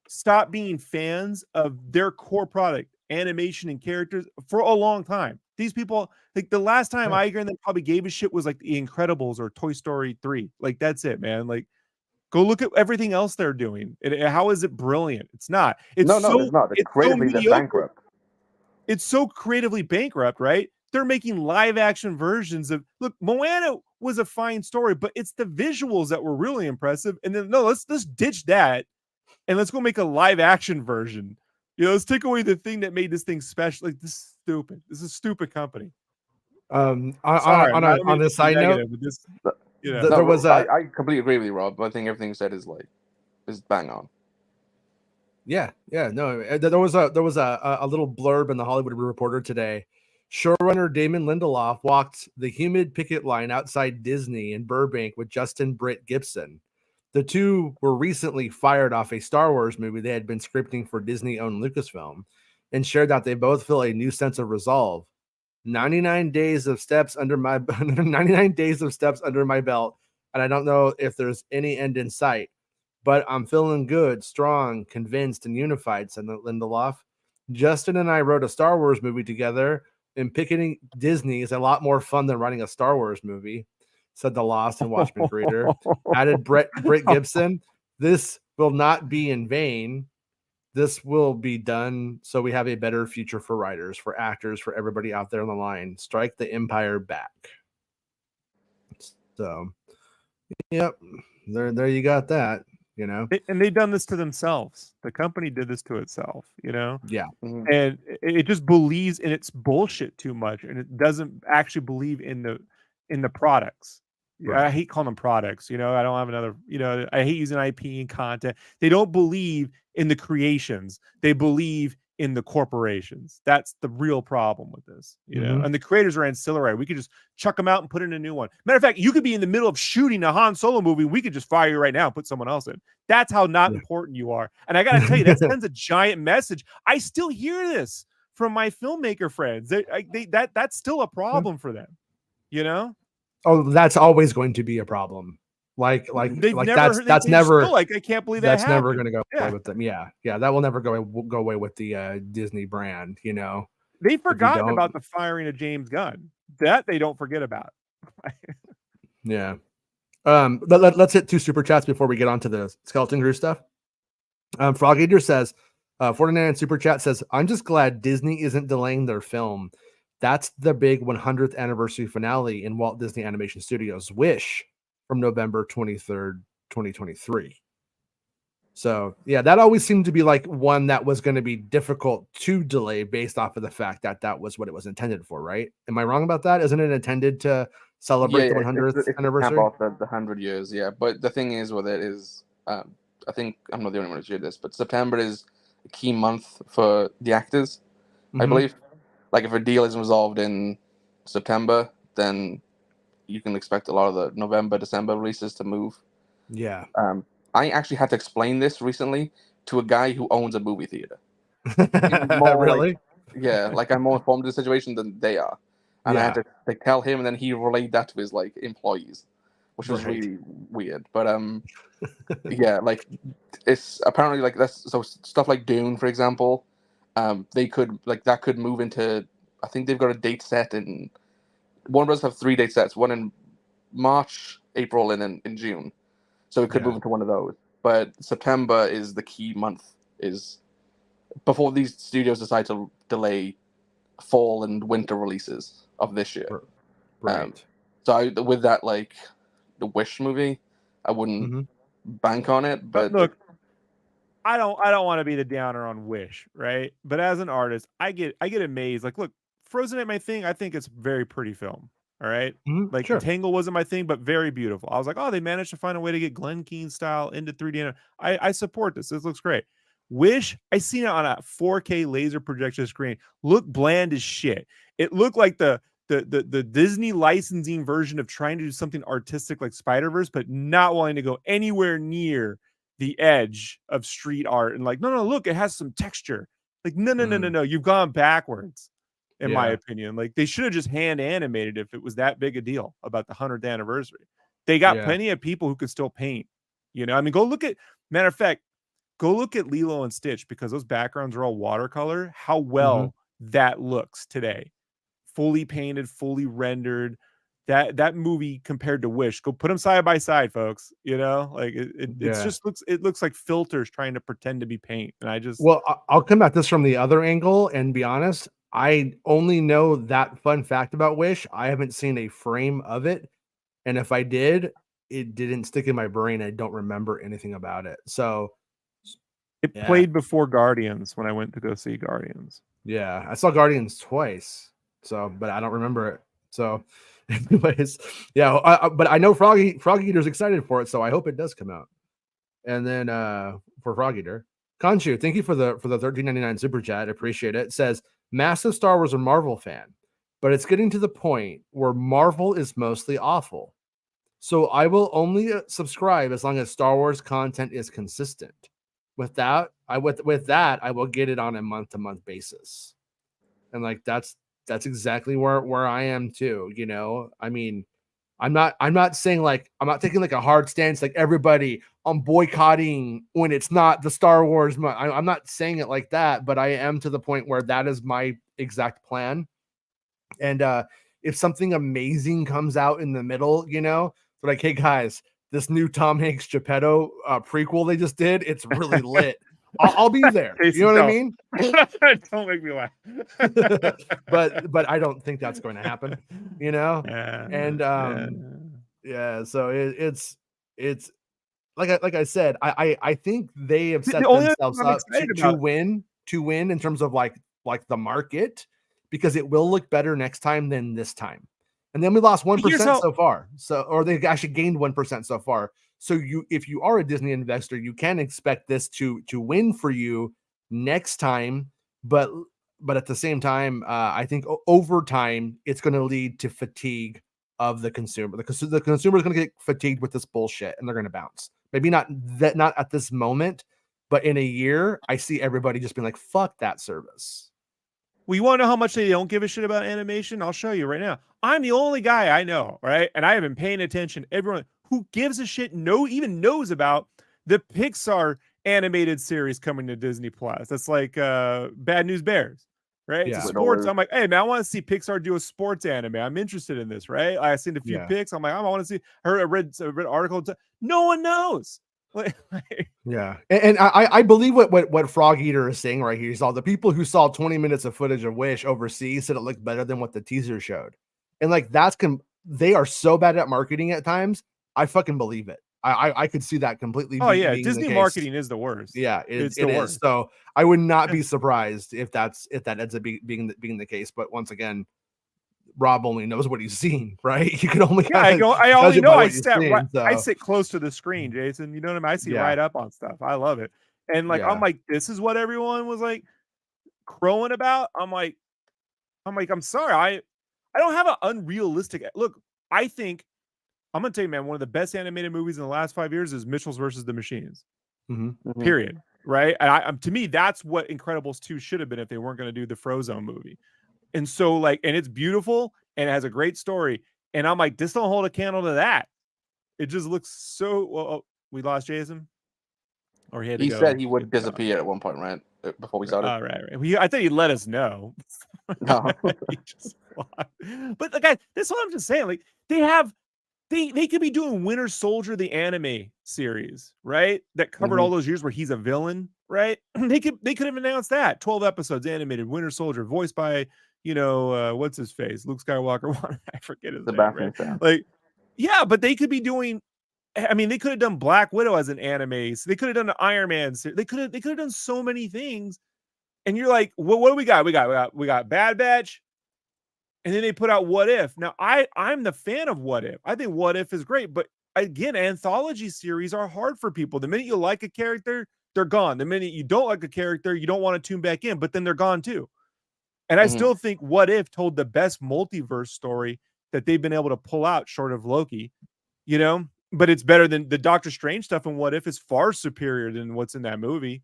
stopped being fans of their core product, animation and characters, for a long time. These people, like, the last time Iger and them probably gave a shit was like The Incredibles or Toy Story 3. Like, that's it, man. Like, go look at everything else they're doing. How is it brilliant? It's not. It's it's not. It's creatively bankrupt. It's so creatively bankrupt, right? They're making live action versions of, look, Moana was a fine story, but it's the visuals that were really impressive. And then, no, let's ditch that and let's go make a live action version. You know, let's take away the thing that made this thing special. Like, this is stupid. This is a stupid company. On this side note, there was I completely agree with you, Rob. I think everything you said is bang on. Yeah, no. There was a little blurb in the Hollywood Reporter today. Showrunner Damon Lindelof walked the humid picket line outside Disney in Burbank with Justin Britt Gibson. The two were recently fired off a Star Wars movie they had been scripting for Disney-owned Lucasfilm, and shared that they both feel a new sense of resolve. 99 days of steps under my belt, and I don't know if there's any end in sight, but I'm feeling good, strong, convinced, and unified, said Lindelof. Justin and I wrote a Star Wars movie together, and picketing Disney is a lot more fun than writing a Star Wars movie, said the Lost and Watchmen creator. Added Britt Gibson, this will not be in vain. This will be done so we have a better future for writers, for actors, for everybody out there on the line. Strike the empire back. So, yep, there you got that. You know, and they've done this to themselves. The company did this to itself, you know? Yeah. And it just believes in its bullshit too much, and it doesn't actually believe in the products. Right. I hate calling them products, you know. I don't have another, you know, I hate using IP and content. They don't believe in the creations. They believe in the corporations. That's the real problem with this, you know. And the creators are ancillary. We could just chuck them out and put in a new one. Matter of fact, you could be in the middle of shooting a Han Solo movie. We could just fire you right now and put someone else in. That's how not important you are. And I got to tell you, that sends a giant message. I still hear this from my filmmaker friends. That's still a problem for them, you know. Oh, that's always going to be a problem. Like that's never still, like, I can't believe that's happened. Never going to go away with them. Yeah, that will never go away with the Disney brand. You know, they've forgotten about the firing of James Gunn. That they don't forget about. Yeah. Let's hit 2 super chats before we get on to the Skeleton Crew stuff. Frog Eater says, 49 super chat says, I'm just glad Disney isn't delaying their film. That's the big 100th anniversary finale in Walt Disney Animation Studios' Wish from November 23rd, 2023. So, yeah, that always seemed to be like one that was going to be difficult to delay based off of the fact that that was what it was intended for, right? Am I wrong about that? Isn't it intended to celebrate the 100th anniversary? About the 100 years, yeah. But the thing is with it is, I think I'm not the only one who shared this, but September is a key month for the actors, I believe. Like, if a deal isn't resolved in September, then you can expect a lot of the November, December releases to move. Yeah. I actually had to explain this recently to a guy who owns a movie theater. Really? Like I'm more informed of the situation than they are. And I had to tell him, and then he relayed that to his employees. which was Right. really weird. But yeah, like it's apparently like that's so stuff like Dune, for example. They could like that could move into. I think they've got a date set in. Warner Bros. Have 3 date sets: one in March, April, and then in June. So it could move into one of those. But September is the key month. Is before these studios decide to delay fall and winter releases of this year. Right. So with that, like the Wish movie, I wouldn't bank on it. But look, I don't want to be the downer on Wish, right? But as an artist, I get amazed. Like, look, Frozen ain't my thing. I think it's very pretty film. All right. Like Sure. Tangle wasn't my thing, but very beautiful. I was like, oh, they managed to find a way to get Glen Keane style into 3D. I support this. This looks great. Wish, I seen it on a 4K laser projection screen. Look bland as shit. It looked like the Disney licensing version of trying to do something artistic like Spider-Verse, but not wanting to go anywhere near the edge of street art. And like, no, look, it has some texture. Like, no, you've gone backwards, in my opinion. Like, they should have just hand animated if it was that big a deal about the 100th anniversary. They got plenty of people who could still paint. You know, I mean, matter of fact, go look at Lilo and Stitch, because those backgrounds are all watercolor. How well that looks today. Fully painted, fully rendered. That movie compared to Wish, go put them side by side, folks. You know, like it just looks like filters trying to pretend to be paint. And I'll come at this from the other angle and be honest. I only know that fun fact about Wish. I haven't seen a frame of it, and if I did, it didn't stick in my brain. I don't remember anything about it. So it played before Guardians when I went to go see Guardians. Yeah, I saw Guardians twice. So, but I don't remember it. So, anyways, but I know Frog Eater's excited for it, so I hope it does come out. And then for Frog Eater, Conchu, thank you for the $13.99 super chat. Appreciate it. It says massive Star Wars or Marvel fan, but it's getting to the point where Marvel is mostly awful. So I will only subscribe as long as Star Wars content is consistent. With that, I will get it on a month-to-month basis. And like that's exactly where I am too. You know, I mean, I'm not saying like I'm not taking like a hard stance like everybody I'm boycotting when it's not the Star Wars. I'm not saying it like that, but I am to the point where that is my exact plan. And if something amazing comes out in the middle, you know, like, hey guys, this new Tom Hanks Geppetto prequel they just did, it's really lit. I'll be there. You know what I mean? Don't make me laugh. but I don't think that's going to happen, you know? And so it's like I said, I think they have set themselves up to win in terms of like the market, because it will look better next time than this time. And then we lost 1% so far. So, or they actually gained 1% so far. So if you are a Disney investor, you can expect this to win for you next time. But at the same time, I think over time, it's going to lead to fatigue of the consumer. The consumer is going to get fatigued with this bullshit and they're going to bounce. Maybe not at this moment, but in a year, I see everybody just being like, fuck that service. Well, you want to know how much they don't give a shit about animation? I'll show you right now. I'm the only guy I know, right? And I have been paying attention. Everyone who gives a shit even knows about the Pixar animated series coming to Disney Plus. That's like Bad News Bears, right? It's sports. I'm like, hey man, I want to see Pixar do a sports anime. I'm interested in this, right? I've seen a few pics. I'm like, I want to see. I read an article. No one knows. And I believe what Frog Eater is saying right here is all the people who saw 20 minutes of footage of Wish overseas said it looked better than what the teaser showed. And like they are so bad at marketing at times. I fucking believe it. I could see that completely. Oh yeah, Disney marketing is the worst. Yeah, it is. So I would not be surprised if that ends up being the case. But once again, Rob only knows what he's seen, right? You can only I only know I sit close to the screen, Jason. You know what I mean? I see right up on stuff. I love it. And like I'm like, this is what everyone was like crowing about. I'm like, I'm sorry. I don't have an unrealistic look. I think I'm gonna tell you, man, one of the best animated movies in the last 5 years is Mitchell's versus the Machines. Period. Right. And to me, that's what Incredibles 2 should have been if they weren't going to do the Frozone movie. And so like, and it's beautiful and it has a great story. And I'm like, this don't hold a candle to that. It just looks so. Well, oh, we lost Jason, or he had to He go. said he would disappear at one point, right? Before we started. Oh, right. I thought he'd let us know. No. He just but the guy, that's what I'm just saying. Like they could be doing Winter Soldier, the anime series, right? That covered all those years where he's a villain, right? they could have announced that 12 episodes animated Winter Soldier, voiced by what's his face, Luke Skywalker. I forget his name, right? Like, yeah, but they could be doing. I mean, they could have done Black Widow as an anime. So they could have done the Iron Man series. They could have done so many things. And you're like, what do we got? We got Bad Batch. And then they put out What If. Now, I'm the fan of What If. I think What If is great, but again, anthology series are hard for people. The minute you like a character, they're gone. The minute you don't like a character, you don't want to tune back in, but then they're gone too. And I still think What If told the best multiverse story that they've been able to pull out short of Loki, but it's better than the Doctor Strange stuff. And What If is far superior than what's in that movie.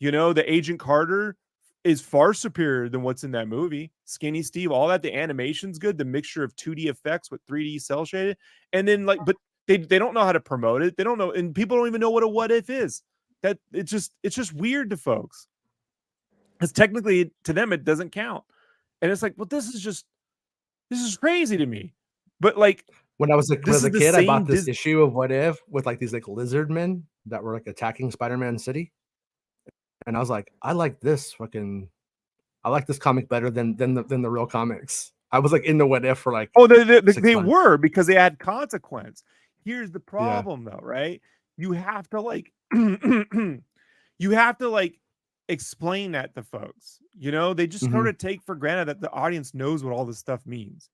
The Agent Carter is far superior than what's in that movie. Skinny Steve, all that. The animation's good. The mixture of 2D effects with 3D cell shaded. And then but they don't know how to promote it. They don't know. And people don't even know what a What If is. That it's just weird to folks. Because technically to them, it doesn't count. And it's like, well, this is crazy to me. But like, when I was a kid, I bought this issue of What If with like these like lizard men that were like attacking Spider-Man City. And I was like, I like this comic better than the real comics. I was like in the What If for like they were, because they had consequence. Here's the problem though, right? You have to like explain that to folks. They just sort of take for granted that the audience knows what all this stuff means.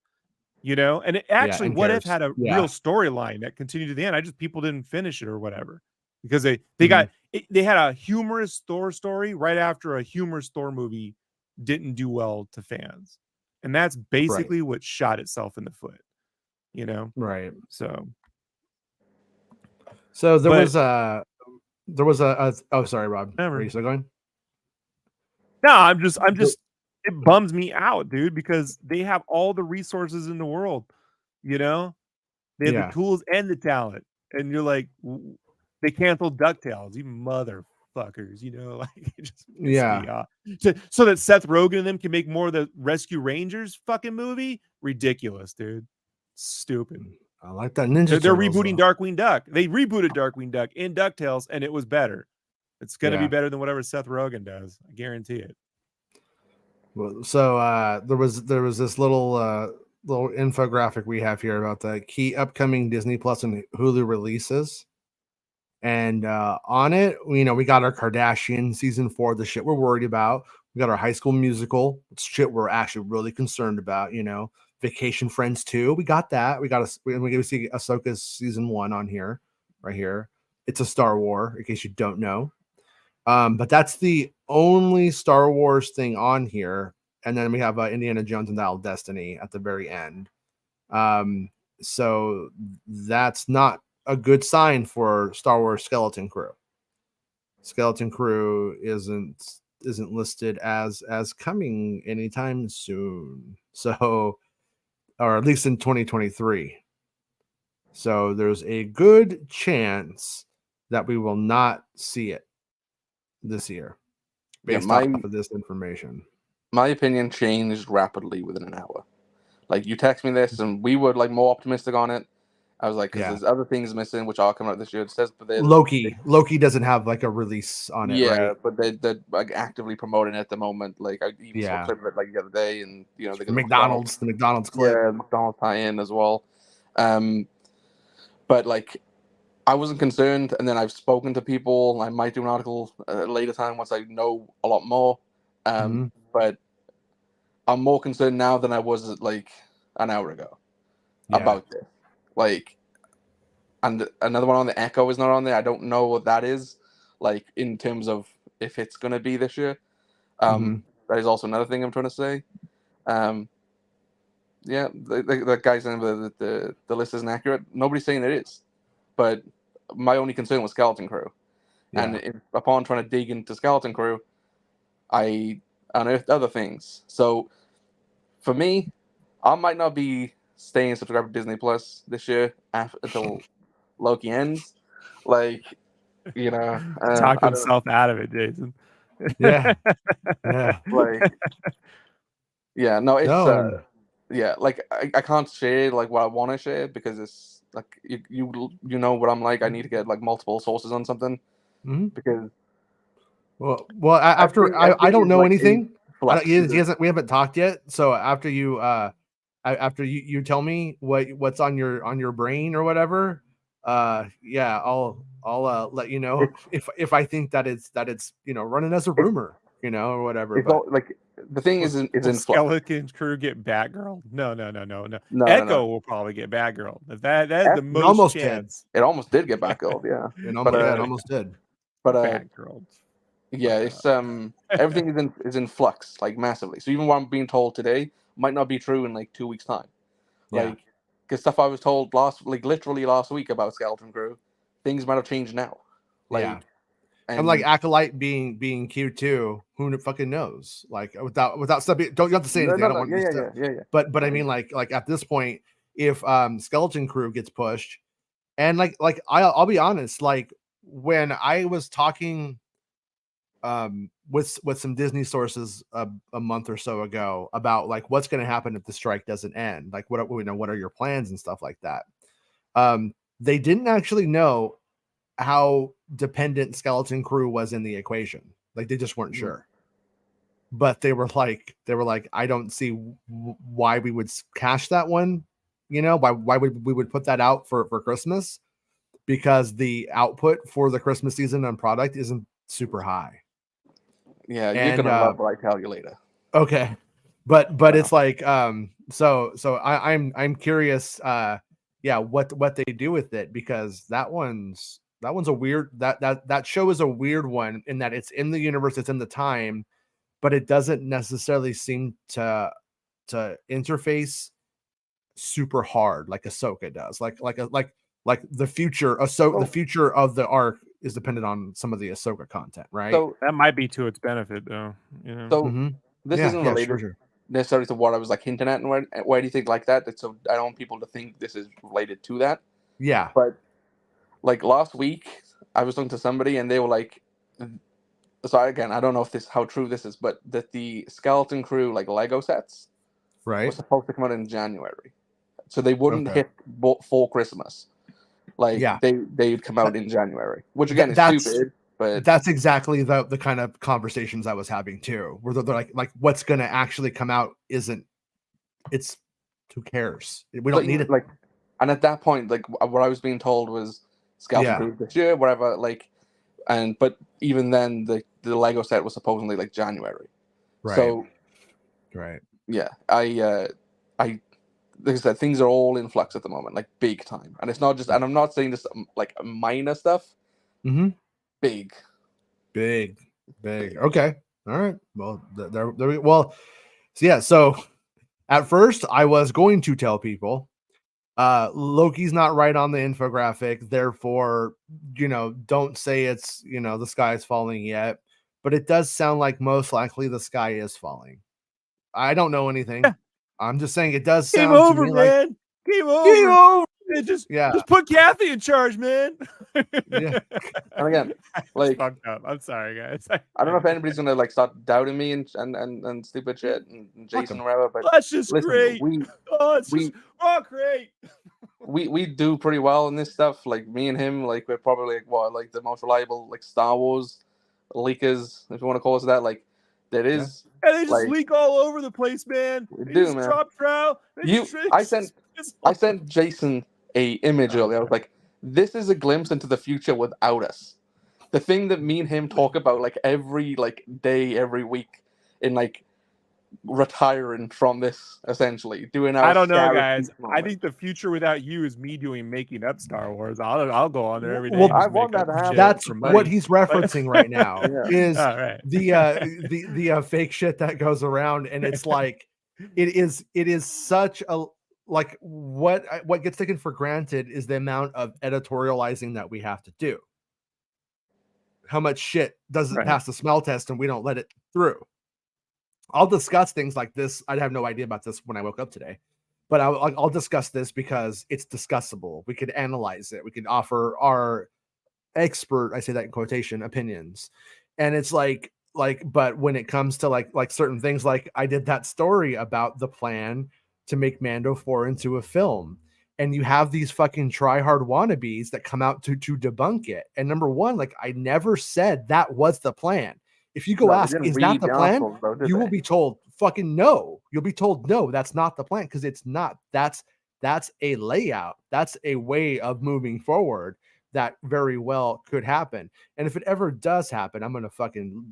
And it actually, What If had a real storyline that continued to the end. People didn't finish it or whatever, because they had a humorous Thor story right after a humorous Thor movie didn't do well to fans. And that's basically what shot itself in the foot, Right. So there was a oh, sorry, Rob. Are you still going? No, I'm just it bums me out, dude, because they have all the resources in the world. They have the tools and the talent. And you're like, they canceled DuckTales, you motherfuckers, like it just pisses me off. So that Seth Rogen and them can make more of the Rescue Rangers fucking movie. Ridiculous, dude. Stupid. I like that Ninja They're Turtles, rebooting Darkwing Duck. They rebooted Darkwing Duck in DuckTales, and it was better. It's gonna be better than whatever Seth Rogen does. I guarantee it. Well, so there was this little infographic we have here about the key upcoming Disney Plus and Hulu releases. And on it, we got our Kardashian season 4, the shit we're worried about. We got our High School Musical, shit we're actually really concerned about. Vacation Friends 2, we got that. We see Ahsoka's season 1 on here, right here. It's a Star Wars, in case you don't know. But that's the only Star Wars thing on here. And then we have Indiana Jones and Dial of Destiny at the very end. So that's not a good sign for Star Wars Skeleton Crew. Skeleton Crew isn't listed as coming anytime soon. So, or at least in 2023. So there's a good chance that we will not see it this year based off of this information. My opinion changed rapidly within an hour. Like, you text me this and we were like more optimistic on it. I was like, because there's other things missing which are coming out this year. It says, but Loki doesn't have like a release on it, right? Yeah, but they're like actively promoting it at the moment. Like, I even saw a clip of it like the other day, and the McDonald's clip, McDonald's tie-in as well. But like, I wasn't concerned, and then I've spoken to people. I might do an article at a later time once I know a lot more. But I'm more concerned now than I was like an hour ago about this. Like, and another one on the Echo is not on there. I don't know what that is, like, in terms of if it's going to be this year. That is also another thing I'm trying to say. The guy saying the list isn't accurate. Nobody's saying it is. But my only concern was Skeleton Crew. And upon trying to dig into Skeleton Crew, I unearthed other things. So, for me, I might not be staying subscribed to Disney Plus this year until Loki ends. Like, you know, talk himself out of it, Jason. Yeah. Yeah. Like, yeah, no, it's No, yeah, like I can't share like what I want to share because it's like you know what I'm like. I need to get like multiple sources on something because well, after I don't is, know like, anything. flux. We haven't talked yet. So after you tell me what's on your brain or whatever, yeah, I'll let you know if I think that it's running as a rumor, or whatever. It's But all, like the thing is in flux. Skeleton Crew get Batgirl? No. No, Echo will probably get Batgirl. That's the most almost chance. It almost did get Batgirl, yeah. it almost did. But Batgirl. yeah, it's everything is in flux, like massively. So even what I'm being told today might not be true in like 2 weeks' time. Like, because stuff I was told literally last week about Skeleton Crew, things might have changed now. Like, and like Acolyte being Q2, who fucking knows? Like without stuff, don't you have to say anything? I don't want to. Yeah. But I mean, like at this point, if Skeleton Crew gets pushed, and like I'll be honest, like when I was talking with some Disney sources a month or so ago about like what's going to happen if the strike doesn't end, like what are your plans and stuff like that. They didn't actually know how dependent Skeleton Crew was in the equation. Like they just weren't sure. But they were like I don't see why we would cash that one, why we would put that out for Christmas, because the output for the Christmas season on product isn't super high. Yeah, you're gonna love what I tell you later. Okay. But it's like so I'm curious what they do with it, because that one's a weird that show is a weird one in that it's in the universe, it's in the time, but it doesn't necessarily seem to interface super hard like Ahsoka does. Like the future the future of the arc is dependent on some of the Ahsoka content, right? So that might be to its benefit, though. So this isn't related necessarily to what I was like hinting at, and why do you think like that? So I don't want people to think this is related to that. Yeah. But like last week, I was talking to somebody, and they were like, so again, I don't know how true this is, but that the Skeleton Crew like Lego sets, was supposed to come out in January, so they wouldn't hit for Christmas. Like they'd come out in January, which again is stupid. But that's exactly the kind of conversations I was having too, where they're like what's going to actually come out it's who cares? We don't need it. Like, and at that point, like what I was being told was Skeleton Crew this year, whatever. Like, but even then, the Lego set was supposedly like January. Right. So, yeah, like I said, things are all in flux at the moment, like big time, and it's not just. And I'm not saying this like minor stuff. Big. Okay. All right. Well, well, so at first I was going to tell people Loki's not right on the infographic, therefore, don't say it's, the sky is falling yet, but it does sound like most likely the sky is falling. I don't know anything. I'm just saying it does sound Game over, to me man. like Game over. Just put Kathy in charge, man. And again, like, fucked up. I'm sorry, guys. I don't know if anybody's gonna like start doubting me and stupid shit and Jason or whatever, but that's just great. Great. we do pretty well in this stuff. Like me and him, like we're probably like the most reliable like Star Wars leakers, if you want to call us that. Like there is. And they just leak all over the place, man. We do, man. Drop trout. I sent Jason a image earlier. I was like, this is a glimpse into the future without us. The thing that me and him talk about like every like day, every week, in like retiring from this, essentially doing our. I don't know, guys. I think the future without you is me doing Making Up Star Wars. I'll go on there every day. Well, I want that to happen. That's what he's referencing right now. Is the fake shit that goes around, and it's like it is such a like what gets taken for granted is the amount of editorializing that we have to do. How much shit doesn't pass the smell test and we don't let it through. I'll discuss things like this. I have no idea about this when I woke up today, but I'll discuss this because it's discussable. We could analyze it. We could offer our expert, I say that in quotation, opinions. And it's like, but when it comes to like certain things, like I did that story about the plan to make Mando 4 into a film. And you have these fucking try-hard wannabes that come out to debunk it. And number one, like I never said that was the plan. If you go ask, is that the plan? You will be told fucking no. You'll be told no, that's not the plan, because it's not. That's a layout. That's a way of moving forward that very well could happen. And if it ever does happen, I'm gonna fucking,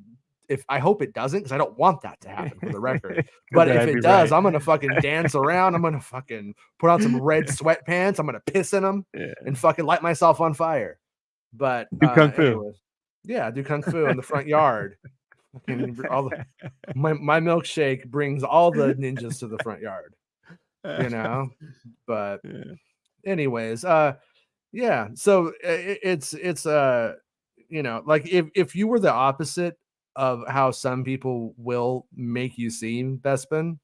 I hope it doesn't, because I don't want that to happen, for the record. But if it does, I'm gonna fucking dance around. I'm gonna fucking put on some red sweatpants. I'm gonna piss in them and fucking light myself on fire. But do kung fu. Anyways, yeah, do kung fu in the front yard. My milkshake brings all the ninjas to the front yard, you know. But anyways, yeah. So it's you know, like if you were the opposite of how some people will make you seem, Bespin,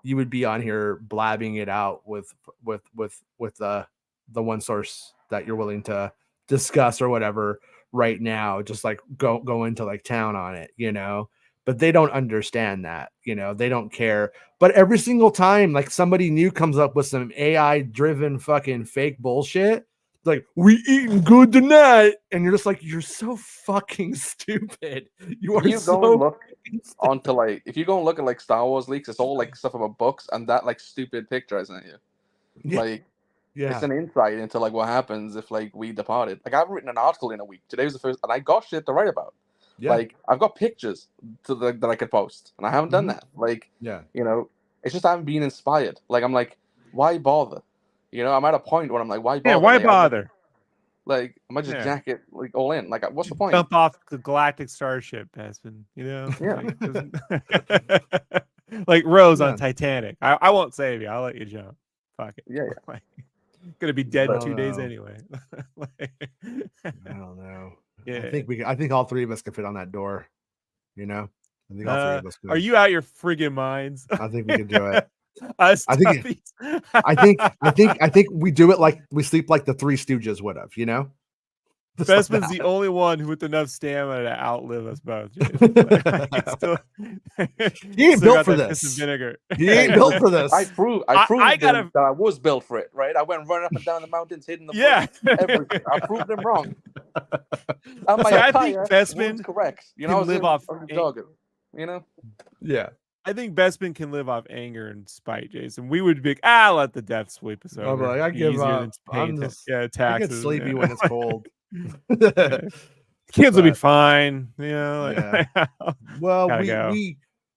you would be on here blabbing it out with the one source that you're willing to discuss or whatever right now, just like go into like town on it, you know. But they don't understand that, you know, they don't care. But every single time like somebody new comes up with some AI driven fucking fake bullshit, like, we eating good tonight, and you're just like, you're so fucking stupid. You are so look onto like, if you go and look at like Star Wars leaks, it's all like stuff about books and that like stupid picture I sent you. Yeah. Like, yeah, it's an insight into like what happens if like we departed. Like, I've written an article in a week. Today was the first, and I got shit to write about. yeah. Like, I've got pictures that I could post, and I haven't done that. Like, yeah, you know, it's just I haven't been inspired. Like, I'm like, why bother? You know, I'm at a point where I'm like, why bother? Yeah, why bother? Like, I might just jack it like all in. Like, what's the point? Jump off the galactic starship, Bespin. You know, like Rose on Titanic. I won't save you. I'll let you jump. Fuck it. Yeah. Like, gonna be dead in 2 days anyway. I don't know. Yeah. I think all three of us could fit on that door. You know, I think all three of us could. Are you out your friggin' minds? I think we could do it. I think we do it like we sleep like the Three Stooges would have, you know. Bespin's the only one who with enough stamina to outlive us both. He ain't built for this. Vinegar. He ain't built for this. I proved that I was built for it, right? I went running up and down the mountains, hitting the everything. I proved them wrong. I think Bespin correct. You know, live off you know. Yeah. I think Bespin can live off anger and spite, Jason. We would be let the death sweep us over. Like, I give up. Taxes. I get sleepy when it's cold. Kids will be fine. You know. Well,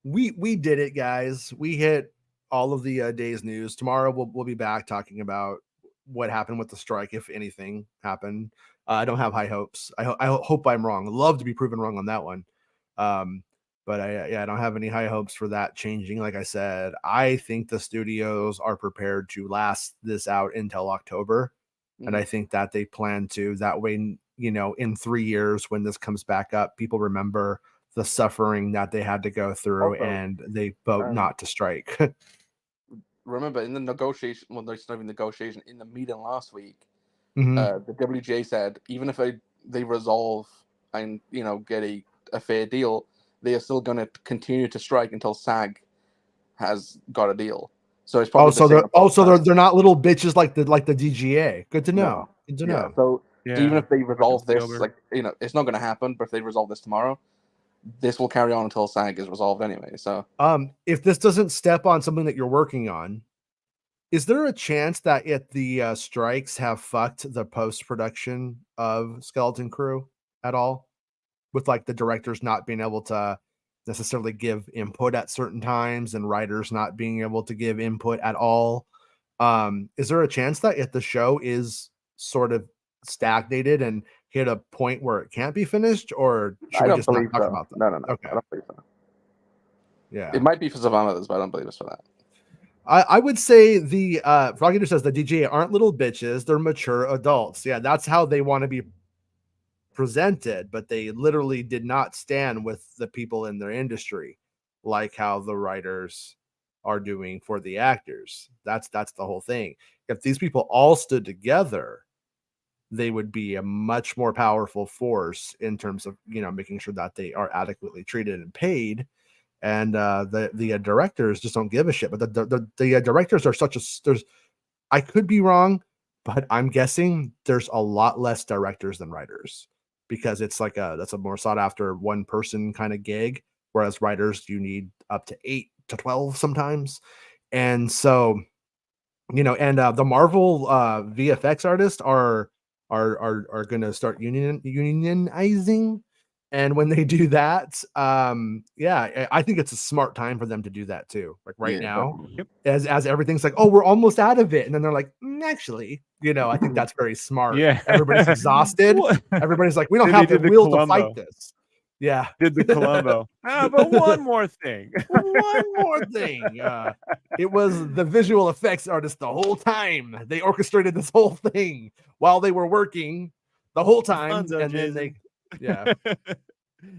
we did it, guys. We hit all of the day's news. Tomorrow we'll be back talking about what happened with the strike, if anything happened. I don't have high hopes. I hope I'm wrong. I'd love to be proven wrong on that one. But I don't have any high hopes for that changing. Like I said, I think the studios are prepared to last this out until October. And I think that they plan to, that way, you know, in 3 years, when this comes back up, people remember the suffering that they had to go through, and they vote not to strike. Remember, in the negotiation, well, there's not even negotiation, in the meeting last week, the WGA said, even if they resolve and, you know, get a fair deal, they are still going to continue to strike until SAG has got a deal. So it's probably they're not little bitches like the DGA. Good to know. No. Good to know. So even if they resolve this, like, you know, it's not going to happen. But if they resolve this tomorrow, this will carry on until SAG is resolved anyway. So if this doesn't step on something that you're working on, is there a chance that if the strikes have fucked the post-production of Skeleton Crew at all, with like the directors not being able to necessarily give input at certain times and writers not being able to give input at all? Is there a chance that if the show is sort of stagnated and hit a point where it can't be finished, or should we just not talk about that? No. Okay. I don't believe so. Yeah. It might be for some others, but I don't believe it's for that. I would say the Froggy says the DGA aren't little bitches, they're mature adults. Yeah, that's how they want to be presented, but they literally did not stand with the people in their industry, like how the writers are doing for the actors. That's the whole thing. If these people all stood together, they would be a much more powerful force in terms of, making sure that they are adequately treated and paid. And the directors just don't give a shit. But the directors are I could be wrong, but I'm guessing there's a lot less directors than writers, because it's like that's a more sought after one person kind of gig, whereas writers you need up to 8 to 12 sometimes. And so, the Marvel VFX artists are going to start unionizing. And when they do that, I think it's a smart time for them to do that too. Like now, as everything's like, oh, we're almost out of it, and then they're like, actually, I think that's very smart. Yeah, everybody's exhausted. Everybody's like, we don't have the will to fight this. Yeah, did the Columbo. But one more thing. It was the visual effects artist the whole time. They orchestrated this whole thing while they were working the whole time, and then they. Yeah,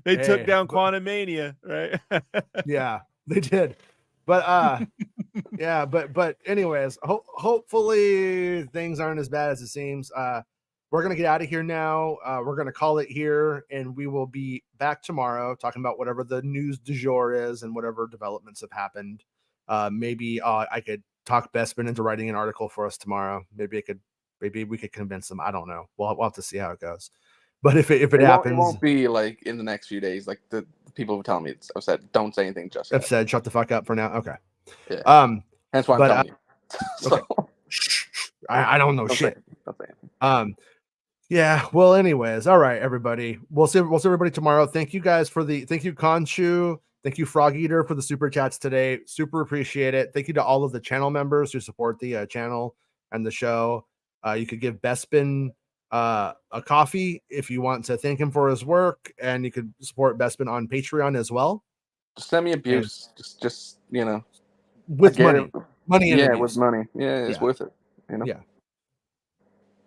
they took down Quantumania, right? Yeah, they did. But but anyways, hopefully things aren't as bad as it seems. We're gonna get out of here now. We're gonna call it here, and we will be back tomorrow talking about whatever the news du jour is and whatever developments have happened. Maybe I could talk Bespin into writing an article for us tomorrow. Maybe we could convince them. I don't know. We'll have to see how it goes. But if it happens, it won't be like in the next few days. Like the people who tell me, I've said, don't say anything just yet. I've said, shut the fuck up for now. Okay. Yeah. That's why I'm telling you. So, okay. I don't know shit. Don't say anything. Yeah. Well, anyways, all right, everybody. We'll see everybody tomorrow. Thank you guys thank you, Khonshu. Thank you, Frog Eater, for the super chats today. Super appreciate it. Thank you to all of the channel members who support the channel and the show. You could give Bespin a coffee if you want to thank him for his work, and you could support Bespin on Patreon as well. Just send me abuse. Just with money. Money and abuse. With money. Yeah, it's worth it. Yeah.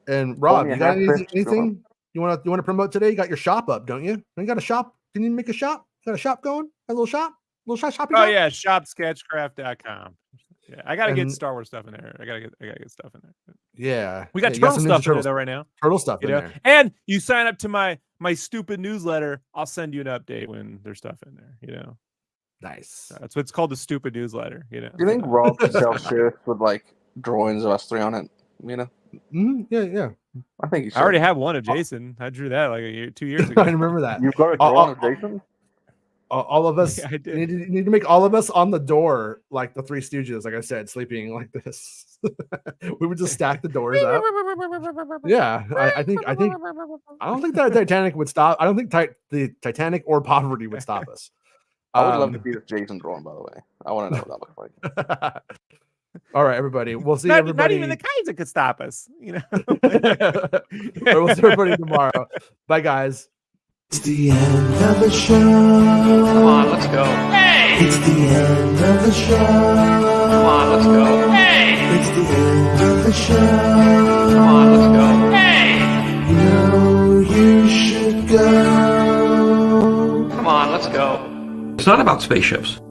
And Rob, you got anything you want to promote today? You got your shop up, don't you? You got a shop? Can you make a shop? Got a shop going? A little shop? Shopping? Oh yeah, shopsketchcraft.com. Yeah, I gotta get Star Wars stuff in there. I gotta get stuff in there. Yeah, we got turtle stuff in there right now. Turtle stuff in there. And you sign up to my stupid newsletter. I'll send you an update when there's stuff in there. Nice. That's what's called the stupid newsletter. Do you think Rob could sell shirts with like drawings of us three on it? Yeah. I think I already have one of Jason. I drew that like 2 years ago. I remember that. You've got a drawing of Jason? All of us need to make all of us on the door like the Three Stooges, like I said, sleeping like this. We would just stack the doors up. Yeah, I don't think that Titanic would stop. I don't think the Titanic or poverty would stop us. I would love to see this Jason drawing, by the way. I want to know what that looks like. All right, everybody. We'll see everybody. Not even the Kaiser could stop us. We'll see everybody tomorrow. Bye, guys. It's the end of the show. Come on, let's go. Hey! It's the end of the show. Come on, let's go. Hey! It's the end of the show. Come on, let's go. Hey! You know you should go. Come on, let's go. It's not about spaceships.